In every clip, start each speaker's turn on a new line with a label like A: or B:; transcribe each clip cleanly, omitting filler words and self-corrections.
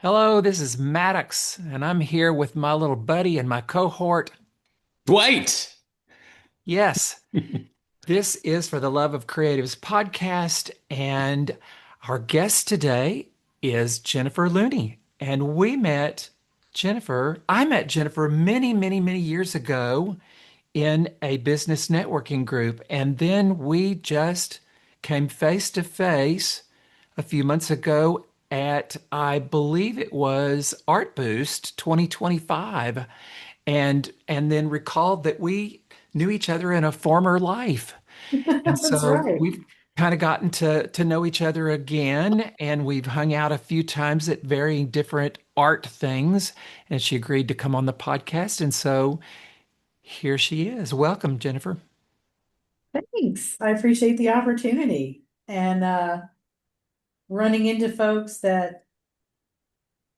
A: Hello, this is Maddox, and I'm here with my little buddy and my cohort.
B: Dwight.
A: Yes, this is For the Love of Creatives podcast, and our guest today is Jennifer Luney. And I met Jennifer many, many, many years ago in a business networking group. And then we just came face to face a few months ago at, I believe it was Art Boost 2025, and then recalled that we knew each other in a former life. And
C: That's
A: so
C: right.
A: we've kind of gotten to know each other again, and we've hung out a few times at varying different art things. And she agreed to come on the podcast. And so here she is. Welcome, Jennifer.
C: Thanks. I appreciate the opportunity and running into folks that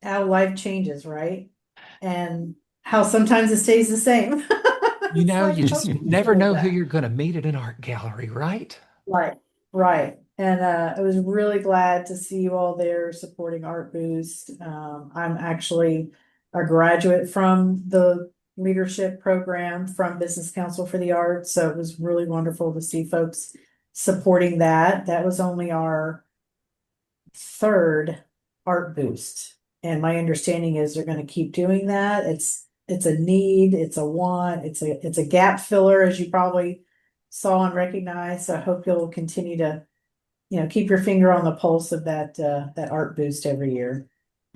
C: how life changes, right? And how sometimes it stays the same.
A: You
C: It's
A: know,
C: like
A: you just
C: hopefully
A: never
C: with
A: know who
C: that.
A: you're going to meet at an art gallery, right?
C: Right, right. And I was really glad to see you all there supporting Art Boost. I'm actually a graduate from the leadership program from Business Council for the Arts, so it was really wonderful to see folks supporting that. That was only our third Art Boost, and my understanding is they're going to keep doing that. It's a need, it's a want, it's a gap filler, as you probably saw and recognized. So I hope you'll continue to, keep your finger on the pulse of that Art Boost every year.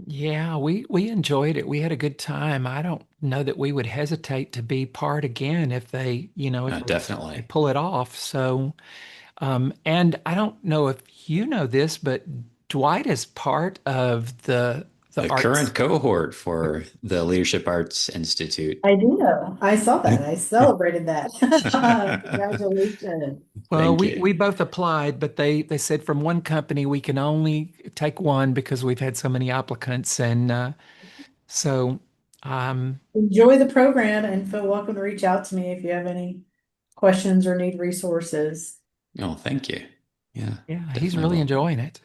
A: Yeah, we enjoyed it. We had a good time. I don't know that we would hesitate to be part again if they
B: Definitely.
A: pull it off. So, and I don't know if you know this, but Dwight is part of the
B: The
A: arts.
B: current cohort for the Leadership Arts Institute.
C: I do know. I saw that. I celebrated that. Congratulations.
A: Well,
B: Thank
A: we
B: you.
A: both applied, but they said from one company we can only take one because we've had so many applicants, and so um,
C: Enjoy the program and feel welcome to reach out to me if you have any questions or need resources.
B: Oh, thank you. Yeah,
A: yeah, he's
B: definitely
A: really
B: will.
A: enjoying it.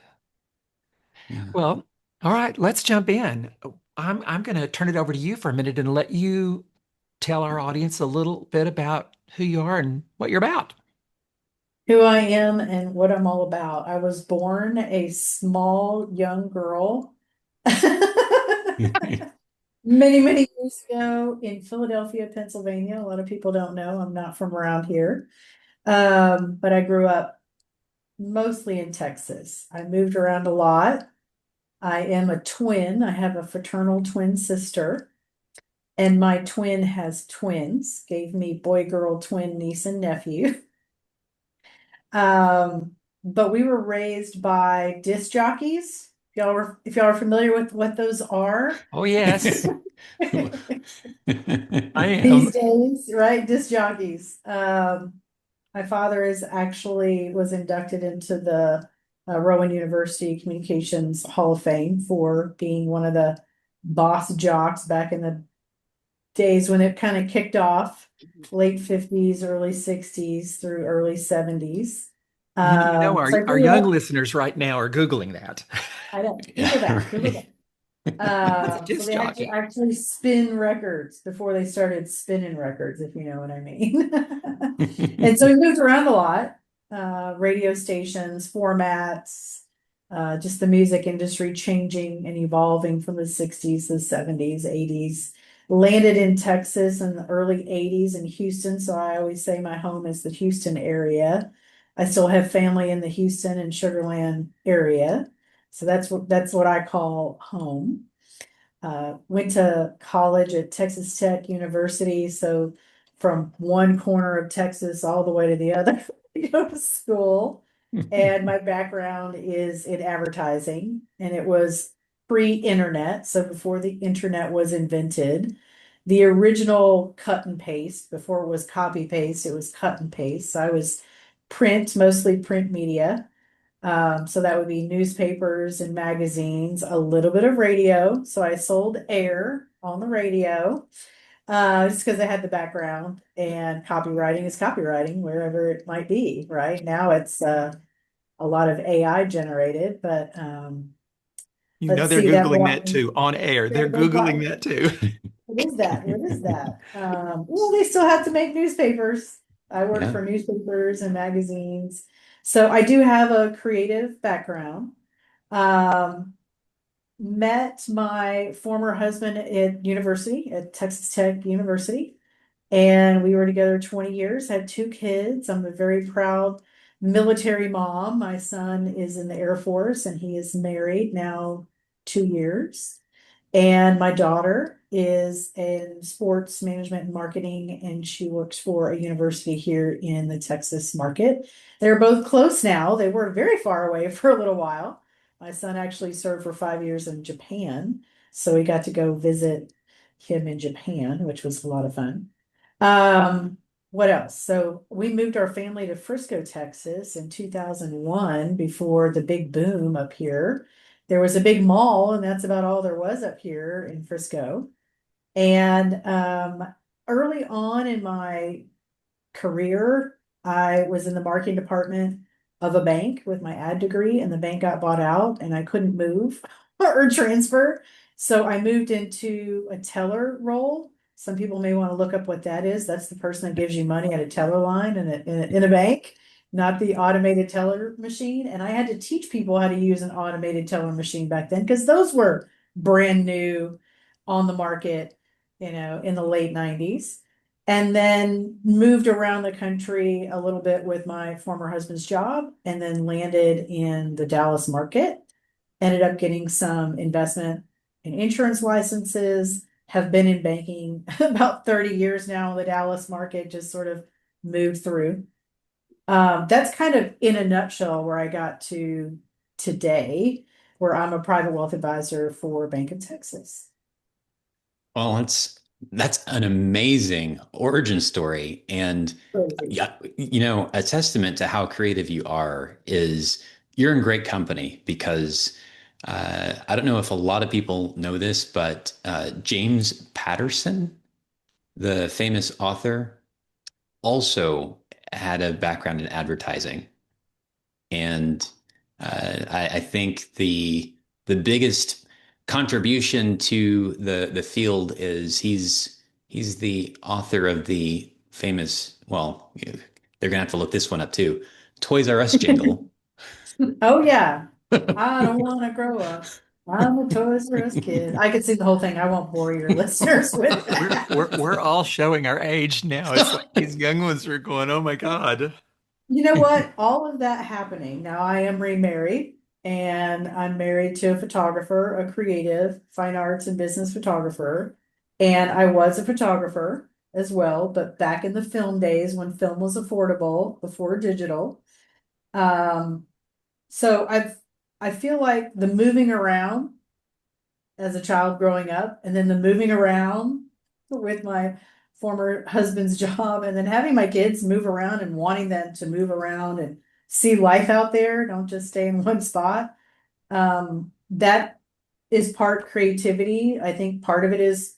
B: Yeah.
A: Well, all right, let's jump in. I'm going to turn it over to you for a minute and let you tell our audience a little bit about who you are and what you're about.
C: Who I am and what I'm all about. I was born a small young girl many, many years ago in Philadelphia, Pennsylvania. A lot of people don't know I'm not from around here. But I grew up mostly in Texas. I moved around a lot. I am a twin. I have a fraternal twin sister, and my twin has twins, gave me boy girl twin niece and nephew. But we were raised by disc jockeys. If y'all are familiar with what those are.
A: Oh, yes, I
C: These
A: am.
C: days, right? Disc jockeys. My father is actually was inducted into the Rowan University Communications Hall of Fame for being one of the boss jocks back in the days when it kind of kicked off, late 50s, early 60s through early 70s.
A: Our
C: So I grew
A: young
C: up,
A: listeners right now are Googling that.
C: I don't Google
B: Yeah,
C: that, Google
B: right.
C: that.
A: What's a
C: So
A: disc
C: they had to
A: jockey?
C: actually spin records before they started spinning records, if you know what I mean. And so we moved around a lot, radio stations, formats, just the music industry changing and evolving from the 60s, the 70s, 80s. Landed in Texas in the early 80s in Houston. So I always say my home is the Houston area. I still have family in the Houston and Sugar Land area. So that's what I call home. Went to college at Texas Tech University, so from one corner of Texas all the way to the other to go to school. And my background is in advertising, and it was pre-internet, so before the internet was invented. The original cut and paste, before it was copy paste, it was cut and paste. So I was print, mostly print media. So that would be newspapers and magazines, a little bit of radio. So I sold air on the radio, just because I had the background, and copywriting is copywriting wherever it might be. Right now, it's a lot of AI generated, but
A: You know
C: Let's
A: they're
C: see, that
A: Googling
C: brought
A: that
C: me.
A: too on air. They're
C: There they brought
A: Googling that too.
C: What is that? What is that? Well, they still have to make newspapers. I work
B: Yeah.
C: for newspapers and magazines. So I do have a creative background. Um, Met my former husband at university, at Texas Tech University, and we were together 20 years, had two kids. I'm a very proud military mom. My son is in the Air Force and he is married now 2 years. And my daughter is in sports management and marketing, and she works for a university here in the Texas market. They're both close now. They were very far away for a little while. My son actually served for 5 years in Japan, so we got to go visit him in Japan, which was a lot of fun. Um, what else? So we moved our family to Frisco, Texas in 2001 before the big boom up here. There was a big mall, and that's about all there was up here in Frisco. And early on in my career, I was in the marketing department of a bank with my ad degree, and the bank got bought out, and I couldn't move or transfer. So I moved into a teller role. Some people may want to look up what that is. That's the person that gives you money at a teller line in a bank, not the automated teller machine. And I had to teach people how to use an automated teller machine back then because those were brand new on the market, in the late 90s. And then moved around the country a little bit with my former husband's job, and then landed in the Dallas market. Ended up getting some investment in insurance licenses, have been in banking about 30 years now in the Dallas market, just sort of moved through. That's kind of in a nutshell where I got to today, where I'm a private wealth advisor for Bank of Texas.
B: Well, that's an amazing origin story. And
C: Crazy.
B: yeah, a testament to how creative you are is you're in great company because I don't know if a lot of people know this, but James Patterson, the famous author, also had a background in advertising. And I think the biggest contribution to the field is he's the author of the famous, well, they're gonna have to look this one up too, Toys R Us jingle.
C: Oh yeah. I don't want to grow up. I'm a Toys R Us kid. I could sing the whole thing. I won't bore your listeners with
A: We're
C: that.
A: all showing our age now. It's like these young ones are going, "Oh my God."
C: You know what? All of that happening. Now I am remarried and I'm married to a photographer, a creative, fine arts and business photographer. And I was a photographer as well, but back in the film days when film was affordable before digital. Um, so I feel like the moving around as a child growing up, and then the moving around with my former husband's job, and then having my kids move around and wanting them to move around and see life out there, don't just stay in one spot. That is part creativity. I think part of it is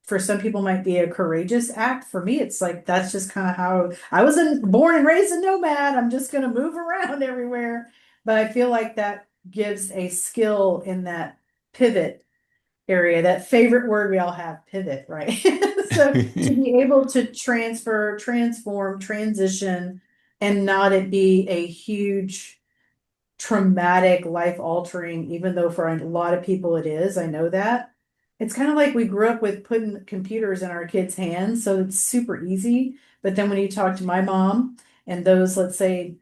C: for some people might be a courageous act. For me, it's like that's just kind of how I was born and raised a nomad. I'm just going to move around everywhere. But I feel like that gives a skill in that pivot area, that favorite word we all have, pivot, right? So to be able to transfer, transform, transition, and not it be a huge traumatic, life altering, even though for a lot of people it is, I know that. It's kind of like we grew up with putting computers in our kids' hands, so it's super easy. But then when you talk to my mom and those, let's say,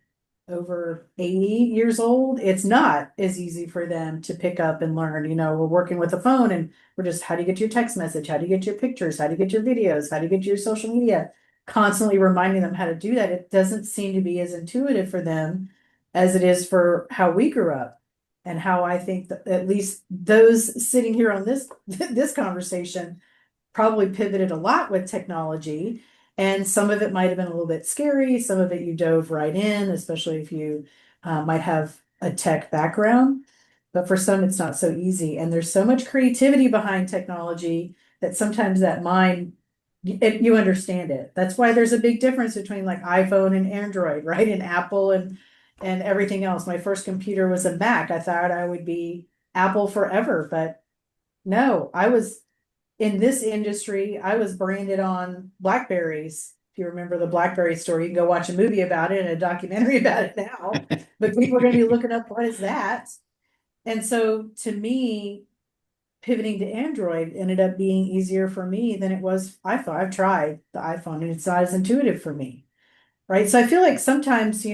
C: over 80 years old, it's not as easy for them to pick up and learn. We're working with a phone and we're just, how do you get your text message? How do you get your pictures? How do you get your videos? How do you get your social media? Constantly reminding them how to do that. It doesn't seem to be as intuitive for them as it is for how we grew up. And how I think that at least those sitting here on this this conversation probably pivoted a lot with technology. And some of it might have been a little bit scary. Some of it you dove right in, especially if you might have a tech background. But for some, it's not so easy. And there's so much creativity behind technology that sometimes that mind, you understand it. That's why there's a big difference between like iPhone and Android, right? And Apple and everything else. My first computer was a Mac. I thought I would be Apple forever, but no, I was in this industry, I was branded on Blackberries. If you remember the Blackberry story, you can go watch a movie about it and a documentary about it now. But people are going to be looking up what is that? And so to me, pivoting to Android ended up being easier for me than it was iPhone. I've tried the iPhone and it's not as intuitive for me. Right. So I feel like sometimes,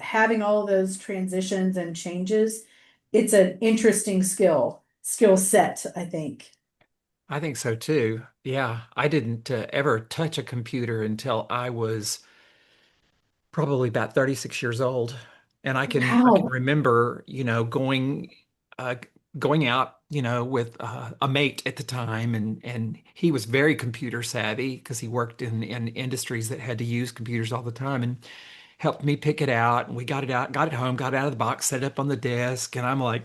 C: having all of those transitions and changes, it's an interesting skill set, I think.
A: I think so too. Yeah, I didn't ever touch a computer until I was probably about 36 years old. And I can
C: Wow.
A: remember, uh going out, with a mate at the time, and he was very computer savvy because he worked in industries that had to use computers all the time, and helped me pick it out, and we got it out, got it home, got it out of the box, set it up on the desk, and I'm like,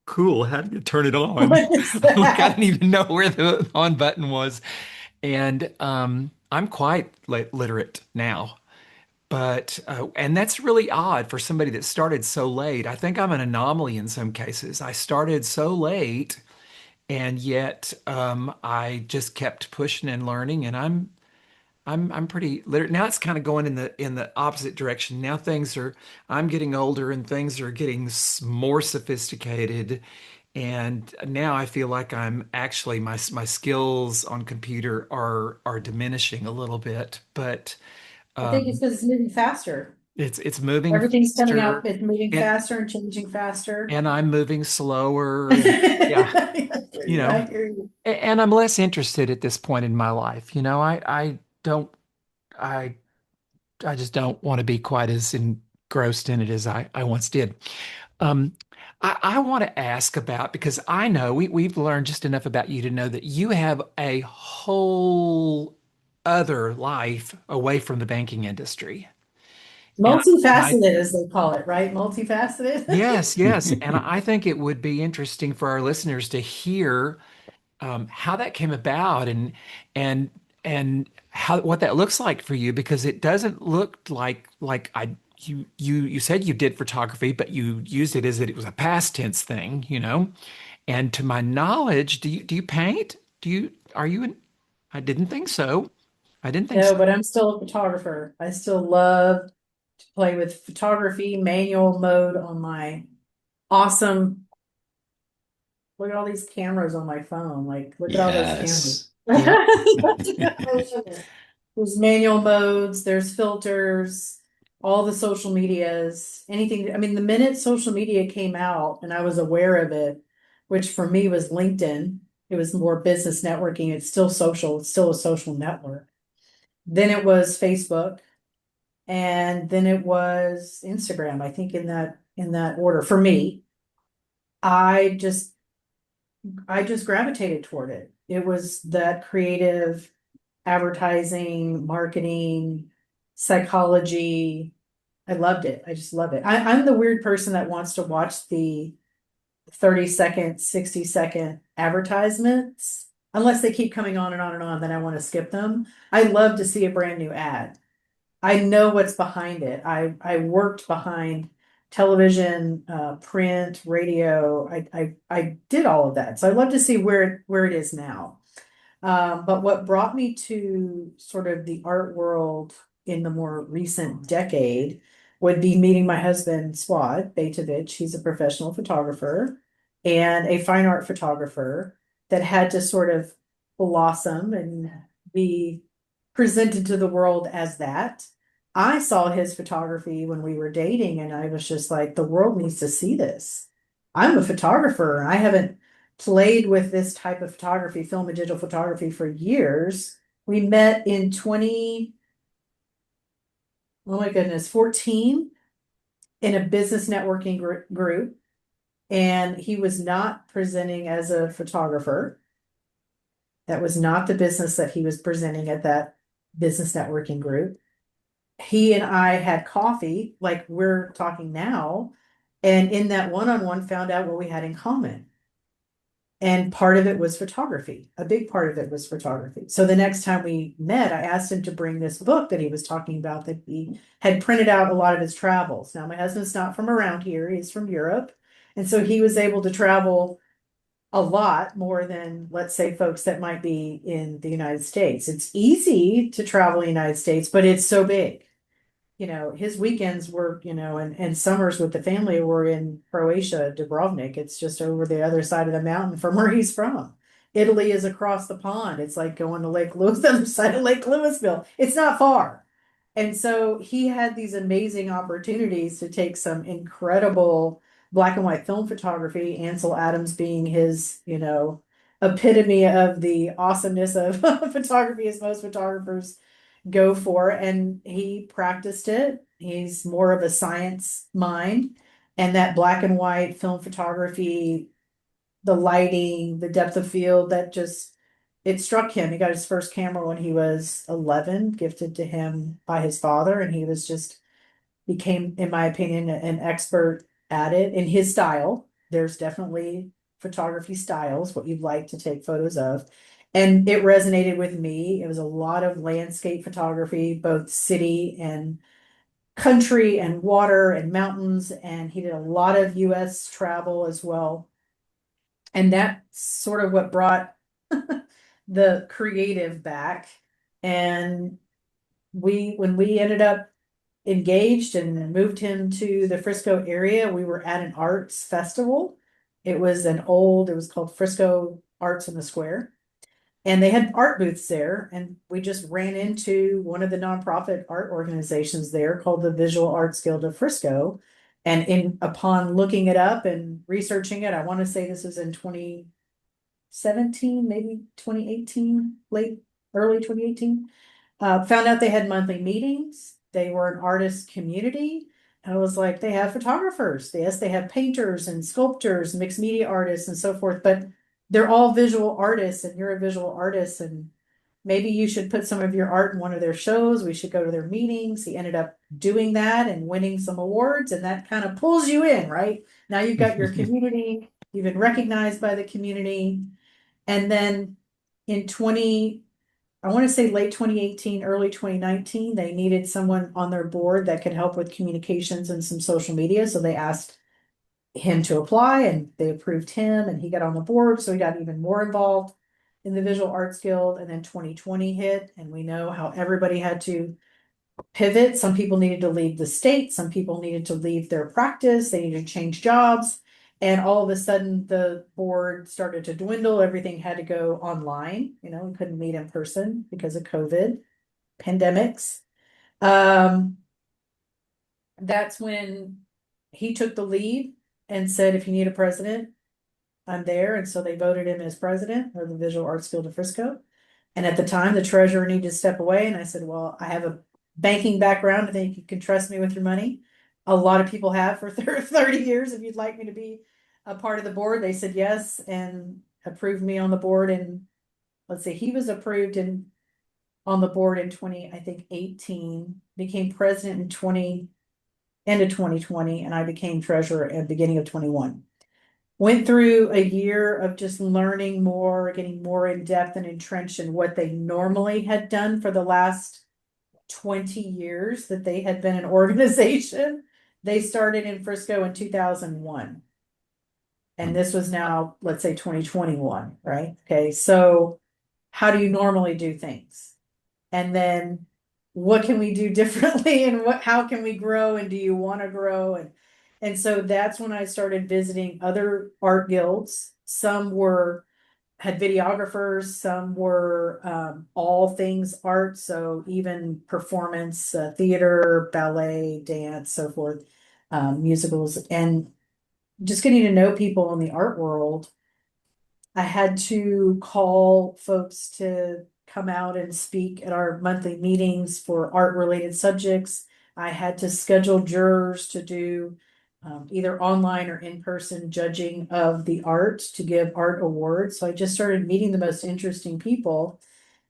A: cool, how do you turn it on?
C: What is
A: Like I
C: that?
A: didn't even know where the on button was. And I'm quite literate now. But and that's really odd for somebody that started so late. I think I'm an anomaly in some cases. I started so late, and yet I just kept pushing and learning, and I'm pretty literate. Now it's kind of going in the opposite direction. Now I'm getting older and things are getting more sophisticated. And now I feel like I'm actually my skills on computer are diminishing a little bit, but
C: I think it's
A: um,
C: because it's moving faster.
A: it's moving
C: Everything's coming out,
A: faster,
C: it's moving
A: and
C: faster and changing faster.
A: I'm moving slower, and yeah,
C: I hear
A: you
C: you.
A: know,
C: I hear you.
A: and I'm less interested at this point in my life. I don't I I just don't want to be quite as engrossed in it as I once did. Um, I want to ask about, because I know we've learned just enough about you to know that you have a whole other life away from the banking industry. And I
C: Multifaceted, as they call it, right? Multifaceted.
A: yes, yes. And I think it would be interesting for our listeners to hear how that came about, and and how what that looks like for you, because it doesn't look like I you said you did photography, but you used it as it was a past tense thing, And to my knowledge, do you paint? Are you in? I didn't think so. I didn't think
C: No,
A: so.
C: but I'm still a photographer. I still love to play with photography, manual mode on my awesome. Look at all these cameras on my phone. Like, look at all those cameras.
B: Yes.
A: Yeah.
C: There's manual modes, there's filters, all the social medias, anything. I mean, the minute social media came out and I was aware of it, which for me was LinkedIn, it was more business networking. It's still social, it's still a social network. Then it was Facebook, and then it was Instagram, I think in that order for me. I just I just gravitated toward it. It was that creative advertising, marketing, psychology. I loved it. I just love it. I'm the weird person that wants to watch the 30-second, 60-second advertisements. Unless they keep coming on and on and on, then I want to skip them. I love to see a brand new ad. I know what's behind it. I worked behind television, print, radio. I did all of that. So I'd love to see where it is now. But what brought me to sort of the art world in the more recent decade would be meeting my husband, Swad Beitovich. He's a professional photographer and a fine art photographer that had to sort of blossom and be presented to the world as that. I saw his photography when we were dating, and I was just like, the world needs to see this. I'm a photographer. I haven't played with this type of photography, film and digital photography for years. We met in 20, oh my goodness, 14 in a business networking group. And he was not presenting as a photographer. That was not the business that he was presenting at that business networking group. He and I had coffee like we're talking now. And in that one-on-one found out what we had in common. And part of it was photography. A big part of it was photography. So the next time we met, I asked him to bring this book that he was talking about that he had printed out a lot of his travels. Now, my husband's not from around here, he's from Europe. And so he was able to travel a lot more than, let's say, folks that might be in the United States. It's easy to travel in the United States, but it's so big. His weekends were, and summers with the family were in Croatia, Dubrovnik. It's just over the other side of the mountain from where he's from. Italy is across the pond. It's like going to Lake Louis, the other side of Lake Louisville. It's not far. And so he had these amazing opportunities to take some incredible black and white film photography, Ansel Adams being his, epitome of the awesomeness of photography, as most photographers go for. And he practiced it. He's more of a science mind. And that black and white film photography, the lighting, the depth of field, it struck him. He got his first camera when he was 11, gifted to him by his father, and he was just became, in my opinion, an expert at it in his style. There's definitely photography styles, what you'd like to take photos of. And it resonated with me. It was a lot of landscape photography, both city and country and water and mountains. And he did a lot of US travel as well. And that's sort of what brought the creative back. And when we ended up engaged and moved him to the Frisco area, we were at an arts festival. It was called Frisco Arts in the Square. And they had art booths there. And we just ran into one of the nonprofit art organizations there called the Visual Arts Guild of Frisco. And upon looking it up and researching it, I want to say this was in 2017, maybe 2018, early 2018. Found out they had monthly meetings. They were an artist community. And I was like, they have photographers. Yes, they have painters and sculptors, mixed media artists and so forth, but they're all visual artists and you're a visual artist. And maybe you should put some of your art in one of their shows. We should go to their meetings. He ended up doing that and winning some awards, and that kind of pulls you in, right? Now you've got your community, you've been recognized by the community. And then in I want to say late 2018, early 2019, they needed someone on their board that could help with communications and some social media. So they asked him to apply and they approved him and he got on the board. So he got even more involved in the Visual Arts Guild. And then 2020 hit, and we know how everybody had to pivot. Some people needed to leave the state. Some people needed to leave their practice. They needed to change jobs. And all of a sudden the board started to dwindle. Everything had to go online. We couldn't meet in person because of COVID pandemics. That's when he took the lead and said, if you need a president, I'm there. And so they voted him as president of the Visual Arts Guild of Frisco. And at the time, the treasurer needed to step away. And I said, well, I have a banking background. I think you can trust me with your money. A lot of people have for 30 years. If you'd like me to be a part of the board, they said yes and approved me on the board. And let's see, he was approved on the board in 18, became president in end of 2020, and I became treasurer at the beginning of 21. Went through a year of just learning more, getting more in depth and entrenched in what they normally had done for the last 20 years that they had been an organization. They started in Frisco in 2001. And this was now, let's say 2021, right? Okay, so how do you normally do things? And then what can we do differently and how can we grow, and do you want to grow? And so that's when I started visiting other art guilds. Some had videographers, some were all things art, so even performance, theater, ballet, dance, so forth, musicals, and just getting to know people in the art world. I had to call folks to come out and speak at our monthly meetings for art related subjects. I had to schedule jurors to do either online or in-person judging of the art to give art awards. So I just started meeting the most interesting people.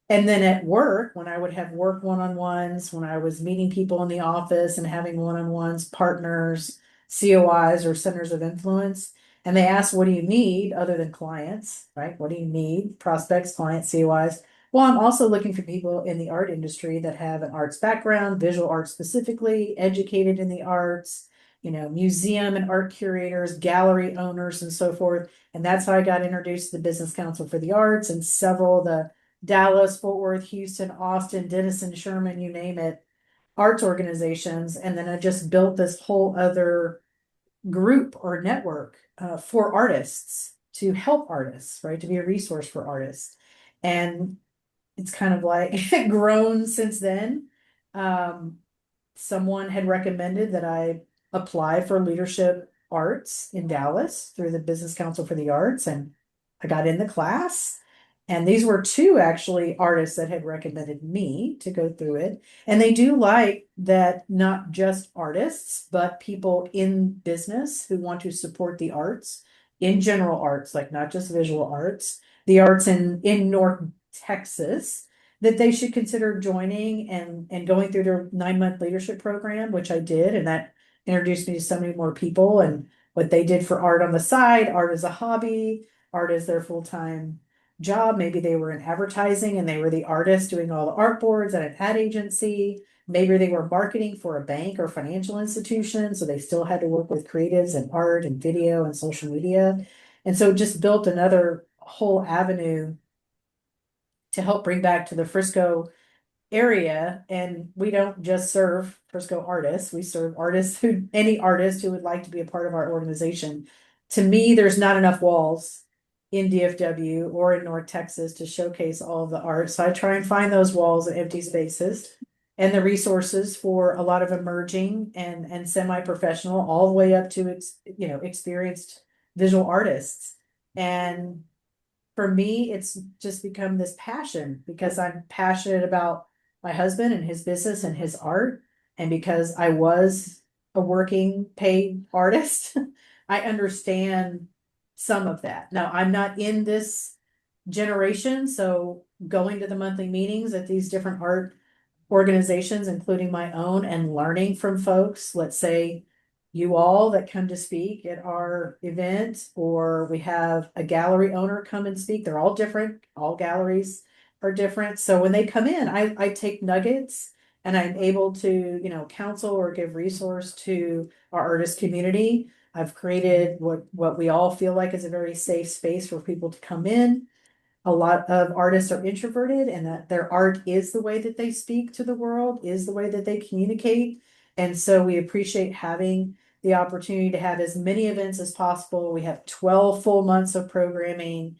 C: And then at work, when I would have work one-on-ones, when I was meeting people in the office and having one-on-ones, partners, COIs or centers of influence, and they ask, what do you need other than clients, right? What do you need? Prospects, clients, COIs. Well, I'm also looking for people in the art industry that have an arts background, visual arts specifically, educated in the arts, museum and art curators, gallery owners, and so forth. And that's how I got introduced to the Business Council for the Arts and several of the Dallas, Fort Worth, Houston, Austin, Denison, Sherman, you name it, arts organizations. And then I just built this whole other group or network for artists to help artists, right? To be a resource for artists. And it's kind of like grown since then. Um, Someone had recommended that I apply for leadership arts in Dallas through the Business Council for the Arts, and I got in the class. And these were two actually artists that had recommended me to go through it. And they do like that not just artists, but people in business who want to support the arts, in general arts, like not just visual arts, the arts in North Texas, that they should consider joining and going through their 9-month leadership program, which I did, and that introduced me to so many more people and what they did for art on the side, art as a hobby, art as their full-time job. Maybe they were in advertising and they were the artist doing all the art boards at an ad agency. Maybe they were marketing for a bank or financial institution, so they still had to work with creatives and art and video and social media. And so it just built another whole avenue to help bring back to the Frisco area. And we don't just serve Frisco artists, we serve artists who, any artist who would like to be a part of our organization. To me, there's not enough walls in DFW or in North Texas to showcase all of the art. So I try and find those walls and empty spaces and the resources for a lot of emerging and semi-professional, all the way up to experienced visual artists. And for me, it's just become this passion because I'm passionate about my husband and his business and his art. And because I was a working paid artist, I understand some of that. Now, I'm not in this generation, so going to the monthly meetings at these different art organizations, including my own, and learning from folks, let's say you all that come to speak at our event, or we have a gallery owner come and speak. They're all different. All galleries are different. So when they come in, I take nuggets and I'm able to, counsel or give resource to our artist community. I've created what we all feel like is a very safe space for people to come in. A lot of artists are introverted, and that their art is the way that they speak to the world, is the way that they communicate. And so we appreciate having the opportunity to have as many events as possible. We have 12 full months of programming.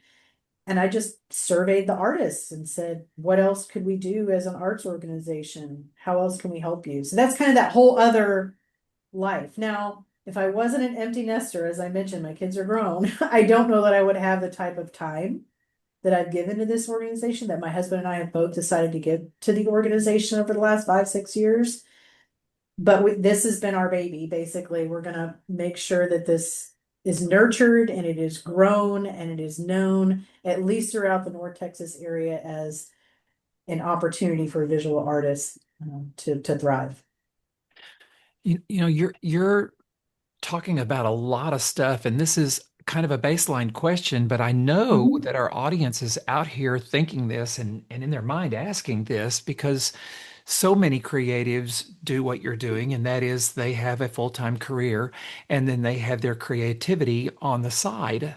C: And I just surveyed the artists and said, what else could we do as an arts organization? How else can we help you? So that's kind of that whole other life. Now, if I wasn't an empty nester, as I mentioned, my kids are grown, I don't know that I would have the type of time that I've given to this organization, that my husband and I have both decided to give to the organization over the last 5-6 years. But this has been our baby. Basically, we're going to make sure that this is nurtured and it is grown and it is known, at least throughout the North Texas area, as an opportunity for visual artists to thrive.
A: You're talking about a lot of stuff, and this is kind of a baseline question, but I know that our audience is out here thinking this and in their mind asking this, because so many creatives do what you're doing, and that is they have a full-time career and then they have their creativity on the side.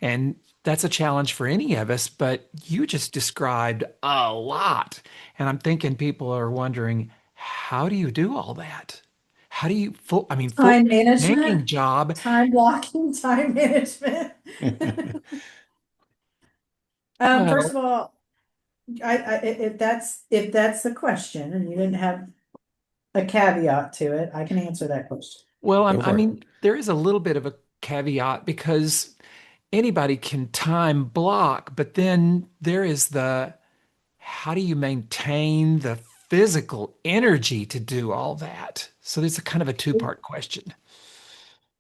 A: And that's a challenge for any of us, but you just described a lot. And I'm thinking people are wondering, how do you do all that? How do you full
C: Time management,
A: banking job?
C: time blocking, time management. First
A: Well,
C: of all, if that's the question and you didn't have a caveat to it, I can answer that question.
A: well,
B: Go for it.
A: there is a little bit of a caveat because anybody can time block, but then there is the how do you maintain the physical energy to do all that? So there's a kind of a two-part question.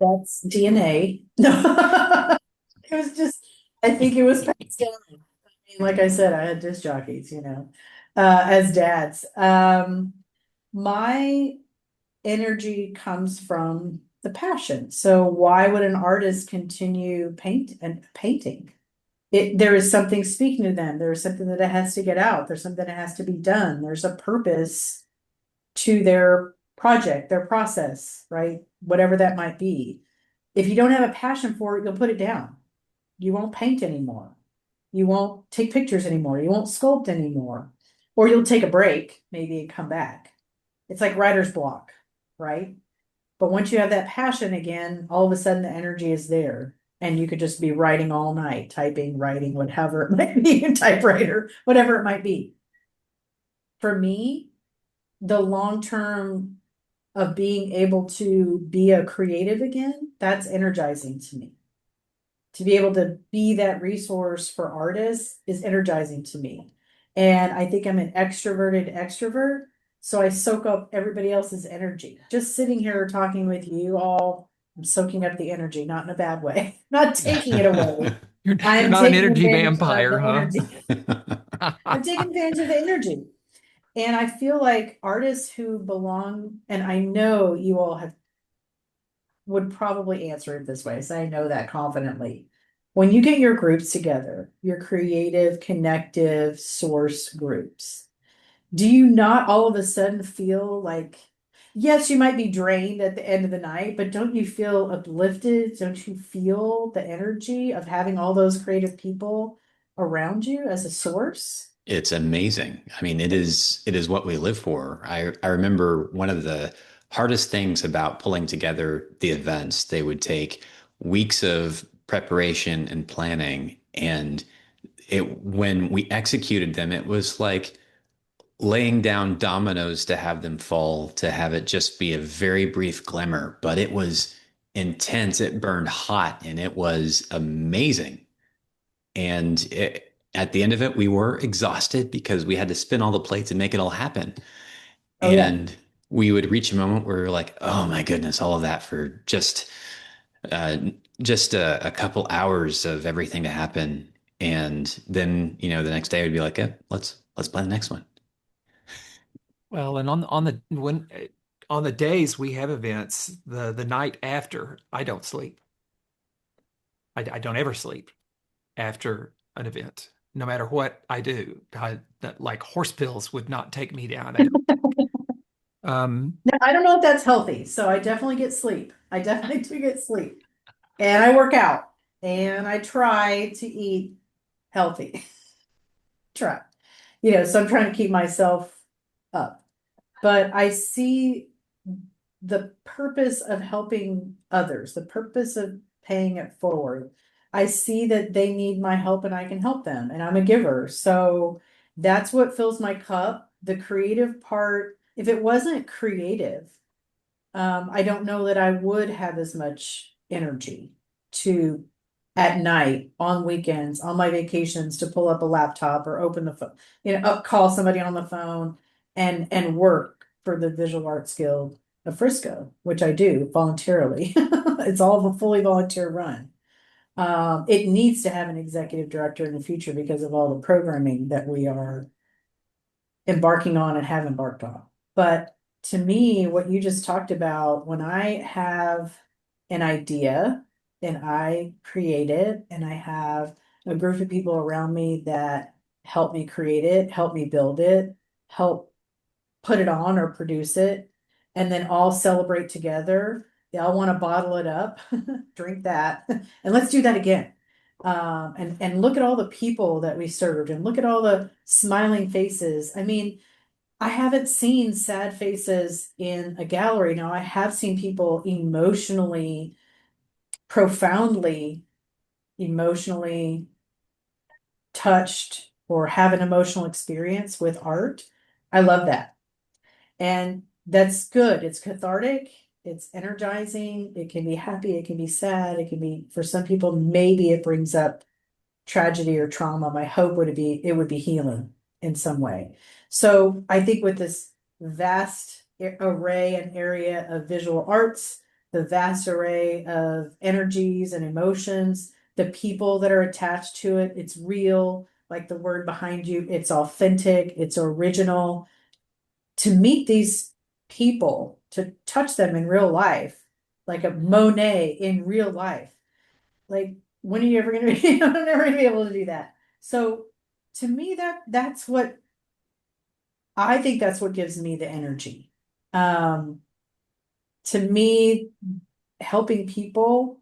C: That's DNA. No, it was just, I think it was passed down. I mean, like I said, I had disc jockeys, as dads. My energy comes from the passion. So why would an artist continue painting? There is something speaking to them. There is something that it has to get out. There's something that has to be done. There's a purpose to their project, their process, right? whatever that might be. If you don't have a passion for it, you'll put it down. You won't paint anymore. You won't take pictures anymore. You won't sculpt anymore. Or you'll take a break, maybe, and come back. It's like writer's block, right? But once you have that passion again, all of a sudden the energy is there. And you could just be writing all night, typing, writing, whatever it might be, typewriter, whatever it might be. For me, the long term of being able to be a creative again, that's energizing to me. To be able to be that resource for artists is energizing to me. And I think I'm an extroverted extrovert. So I soak up everybody else's energy. Just sitting here talking with you all, I'm soaking up the energy, not in a bad way, not taking it away.
A: You're
C: I'm
A: not an
C: taking
A: energy
C: advantage of
A: vampire,
C: the
A: huh?
C: energy. I'm taking advantage of the energy. And I feel like artists who belong, and I know you all have would probably answer it this way, so I know that confidently. When you get your groups together, your creative, connective source groups, do you not all of a sudden feel like, yes, you might be drained at the end of the night, but don't you feel uplifted? Don't you feel the energy of having all those creative people around you as a source?
B: It's amazing. I mean, it is what we live for. I remember one of the hardest things about pulling together the events. They would take weeks of preparation and planning, and it when we executed them, it was like laying down dominoes to have them fall, to have it just be a very brief glimmer, but it was intense. It burned hot and it was amazing. And at the end of it, we were exhausted because we had to spin all the plates and make it all happen.
C: Oh yeah.
B: And we would reach a moment where we were like, oh my goodness, all of that for uh, just a couple hours of everything to happen. And then, the next day would be like, yeah, let's plan the next one.
A: Well, and on the days we have events, the night after, I don't sleep. I don't ever sleep after an event, no matter what I do. Like horse pills would not take me down.
C: Now, I don't know if that's healthy, so I definitely get sleep. I definitely do get sleep. And I work out and I try to eat healthy. Try. So I'm trying to keep myself up. But I see the purpose of helping others, the purpose of paying it forward. I see that they need my help and I can help them, and I'm a giver. So that's what fills my cup. The creative part, if it wasn't creative, I don't know that I would have as much energy to at night, on weekends, on my vacations, to pull up a laptop or open the phone, call somebody on the phone and work for the Visual Arts Guild of Frisco, which I do voluntarily. It's all a fully volunteer run. It needs to have an executive director in the future because of all the programming that we are embarking on and have embarked on. But to me, what you just talked about, when I have an idea and I create it and I have a group of people around me that help me create it, help me build it, help put it on or produce it, and then all celebrate together. They all want to bottle it up, drink that, and let's do that again. And look at all the people that we served and look at all the smiling faces. I mean, I haven't seen sad faces in a gallery. Now, I have seen people profoundly emotionally touched or have an emotional experience with art. I love that. And that's good. It's cathartic. It's energizing. It can be happy. It can be sad. It can be, for some people, maybe it brings up tragedy or trauma. My hope would be it would be healing in some way. So I think with this vast array and area of visual arts, the vast array of energies and emotions, the people that are attached to it, it's real, like the word behind you, it's authentic, it's original. To meet these people, to touch them in real life, like a Monet in real life, like, when are you ever gonna be, I'm never gonna be able to do that. So to me, that's what I think, that's what gives me the energy. Um, to me, helping people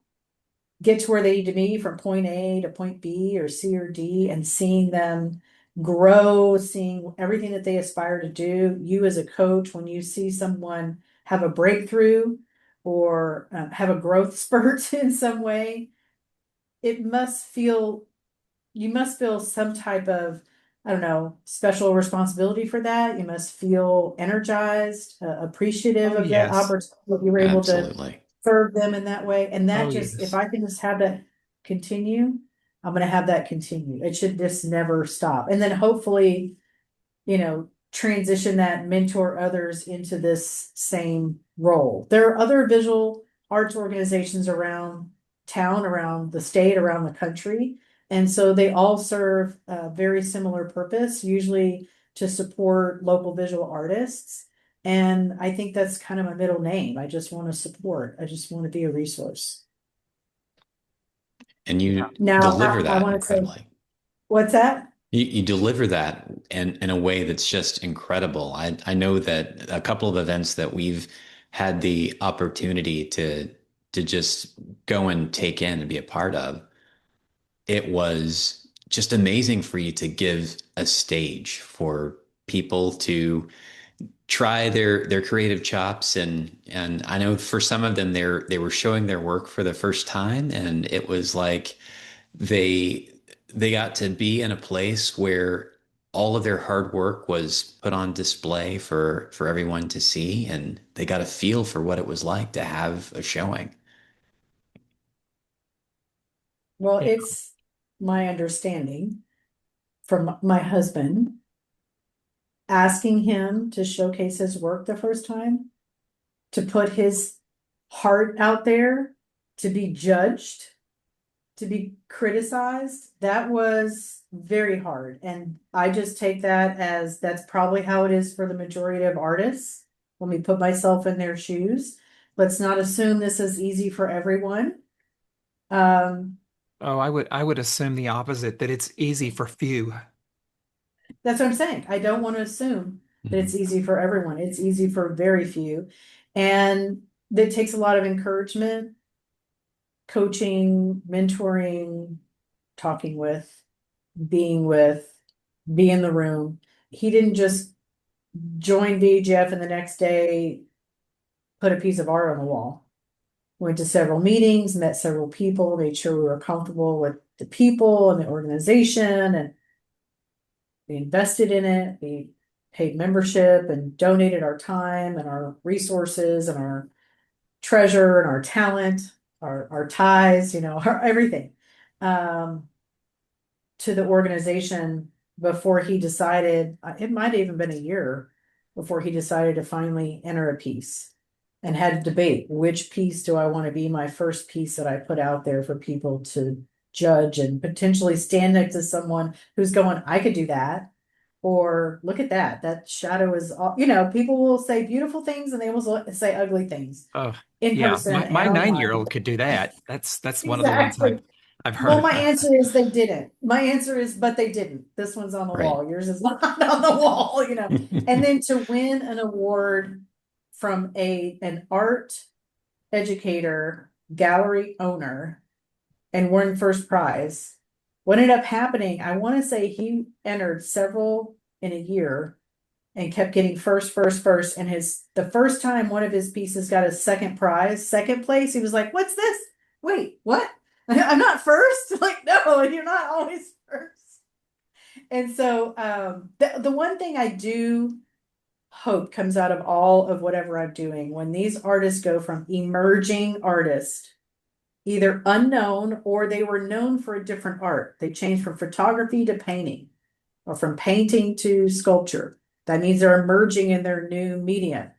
C: get to where they need to be from point A to point B or C or D, and seeing them grow, seeing everything that they aspire to do. You as a coach, when you see someone have a breakthrough or have a growth spurt in some way, it must feel, you must feel some type of, I don't know, special responsibility for that. You must feel energized, appreciative
A: Oh,
C: of that
A: yes.
C: opportunity, that you were able to
B: Absolutely.
C: serve them in that way. And that
A: Oh,
C: just, if
A: yes.
C: I can just have that continue, I'm gonna have that continue. It should just never stop. And then hopefully, transition that, mentor others into this same role. There are other visual arts organizations around town, around the state, around the country. And so they all serve a very similar purpose, usually to support local visual artists. And I think that's kind of my middle name. I just want to support. I just want to be a resource.
B: And
A: Yeah.
B: you
C: Now,
B: deliver
C: I
B: that
C: want to say,
B: incredibly.
C: what's that?
B: You deliver that in a way that's just incredible. I know that a couple of events that we've had the opportunity to just go and take in and be a part of, it was just amazing for you to give a stage for people to try their creative chops, and I know for some of them they were showing their work for the first time, and it was like they they got to be in a place where all of their hard work was put on display for everyone to see, and they got a feel for what it was like to have a showing.
C: Well,
A: Yeah.
C: it's my understanding from my husband, asking him to showcase his work the first time, to put his heart out there, to be judged, to be criticized. That was very hard. And I just take that as that's probably how it is for the majority of artists. Let me put myself in their shoes. Let's not assume this is easy for everyone. Um,
A: Oh, I would assume the opposite, that it's easy for few.
C: That's what I'm saying. I don't want to assume that it's
B: Mhm.
C: easy for everyone. It's easy for very few. And that takes a lot of encouragement, coaching, mentoring, talking with, be in the room. He didn't just join VGF and the next day put a piece of art on the wall. Went to several meetings, met several people, made sure we were comfortable with the people and the organization, and we invested in it. We paid membership and donated our time and our resources and our treasure and our talent, our ties, everything, um, to the organization before he decided, it might have even been a year before he decided to finally enter a piece, and had to debate which piece do I want to be my first piece that I put out there for people to judge and potentially stand next to someone who's going, I could do that. Or look at that shadow is all, people will say beautiful things and they will say ugly things
A: Oh,
C: in
A: yeah.
C: person
A: My
C: and online.
A: nine-year-old could do that. That's one of the ones I've
C: Exactly.
A: I've
C: Well,
A: heard
C: my
A: about.
C: answer is they didn't. My answer is, but they didn't. This one's on the
B: Right.
C: wall. Yours is not on the wall. And then to win an award from an art educator, gallery owner, and won first prize. What ended up happening, I want to say he entered several in a year and kept getting first, first, first. And the first time one of his pieces got a second prize, second place, he was like, "What's this? Wait, what? I'm not first?" Like, no, you're not always first. And so the one thing I do hope comes out of all of whatever I'm doing, when these artists go from emerging artist, either unknown or they were known for a different art. They changed from photography to painting, or from painting to sculpture. That means they're emerging in their new medium.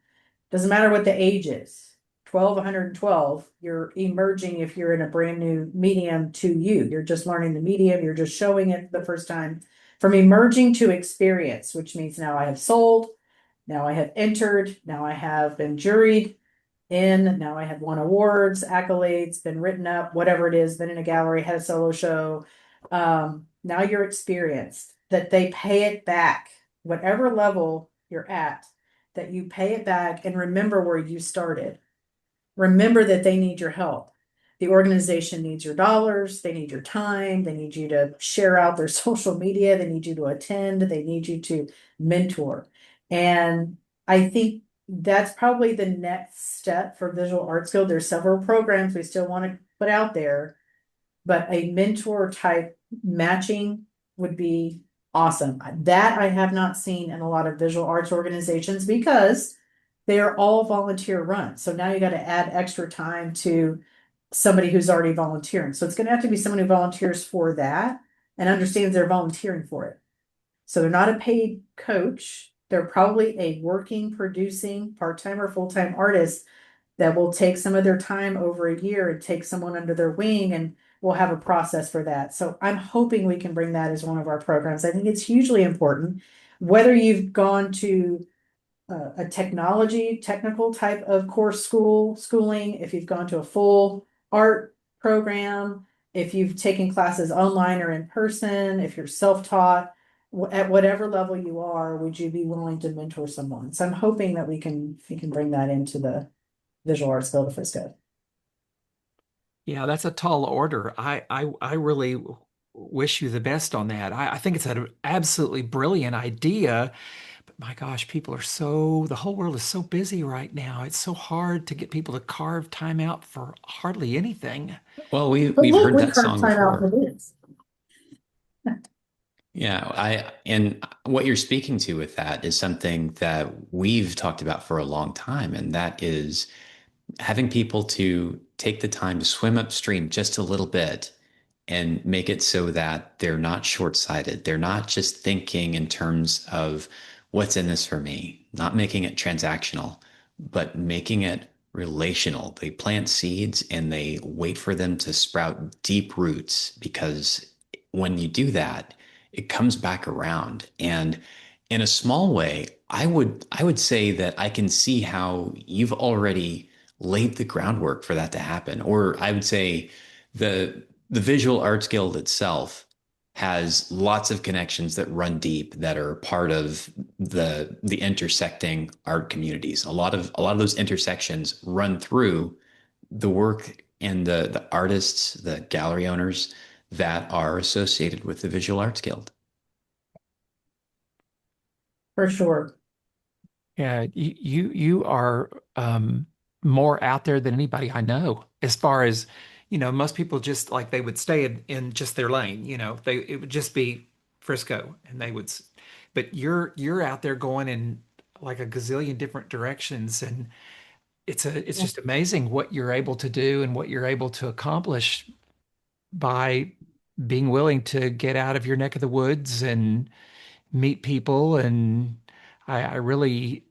C: Doesn't matter what the age is. 12, 112, you're emerging if you're in a brand new medium to you. You're just learning the medium, you're just showing it the first time. From emerging to experience, which means now I have sold, now I have entered, now I have been juried in, now I have won awards, accolades, been written up, whatever it is, been in a gallery, had a solo show. Now you're experienced, that they pay it back, whatever level you're at, that you pay it back and remember where you started. remember that they need your help. The organization needs your dollars, they need your time, they need you to share out their social media, they need you to attend, they need you to mentor. And I think that's probably the next step for Visual Arts Guild. There's several programs we still want to put out there, but a mentor type matching would be awesome. That I have not seen in a lot of visual arts organizations because they are all volunteer run. So now you got to add extra time to somebody who's already volunteering. So it's going to have to be someone who volunteers for that and understands they're volunteering for it. So they're not a paid coach. They're probably a working, producing, part-time or full-time artist that will take some of their time over a year and take someone under their wing, and we'll have a process for that. So I'm hoping we can bring that as one of our programs. I think it's hugely important. Whether you've gone to a technical type of course schooling, if you've gone to a full art program, if you've taken classes online or in person, if you're self-taught, at whatever level you are, would you be willing to mentor someone? So I'm hoping that we can bring that into the Visual Arts Guild of Frisco.
A: Yeah, that's a tall order. I really wish you the best on that. I think it's an absolutely brilliant idea. But my gosh, the whole world is so busy right now. It's so hard to get people to carve time out for hardly anything.
B: Well,
C: But
B: we've
C: look,
B: heard
C: we
B: that
C: carved
B: song
C: time out for
B: before.
C: this.
B: Yeah, and what you're speaking to with that is something that we've talked about for a long time, and that is having people to take the time to swim upstream just a little bit and make it so that they're not short-sighted. They're not just thinking in terms of what's in this for me, not making it transactional, but making it relational. They plant seeds and they wait for them to sprout deep roots because when you do that, it comes back around. And in a small way, I would say that I can see how you've already laid the groundwork for that to happen. Or I would say the Visual Arts Guild itself has lots of connections that run deep that are part of the intersecting art communities. A lot of those intersections run through the work and the artists, the gallery owners that are associated with the Visual Arts Guild.
C: For sure.
A: Yeah, you are more out there than anybody I know. As far as, most people just like they would stay in just their lane. It would just be Frisco, and but you're out there going in like a gazillion different directions, and it's just amazing what you're able to do and what you're able to accomplish by being willing to get out of your neck of the woods and meet people. And I really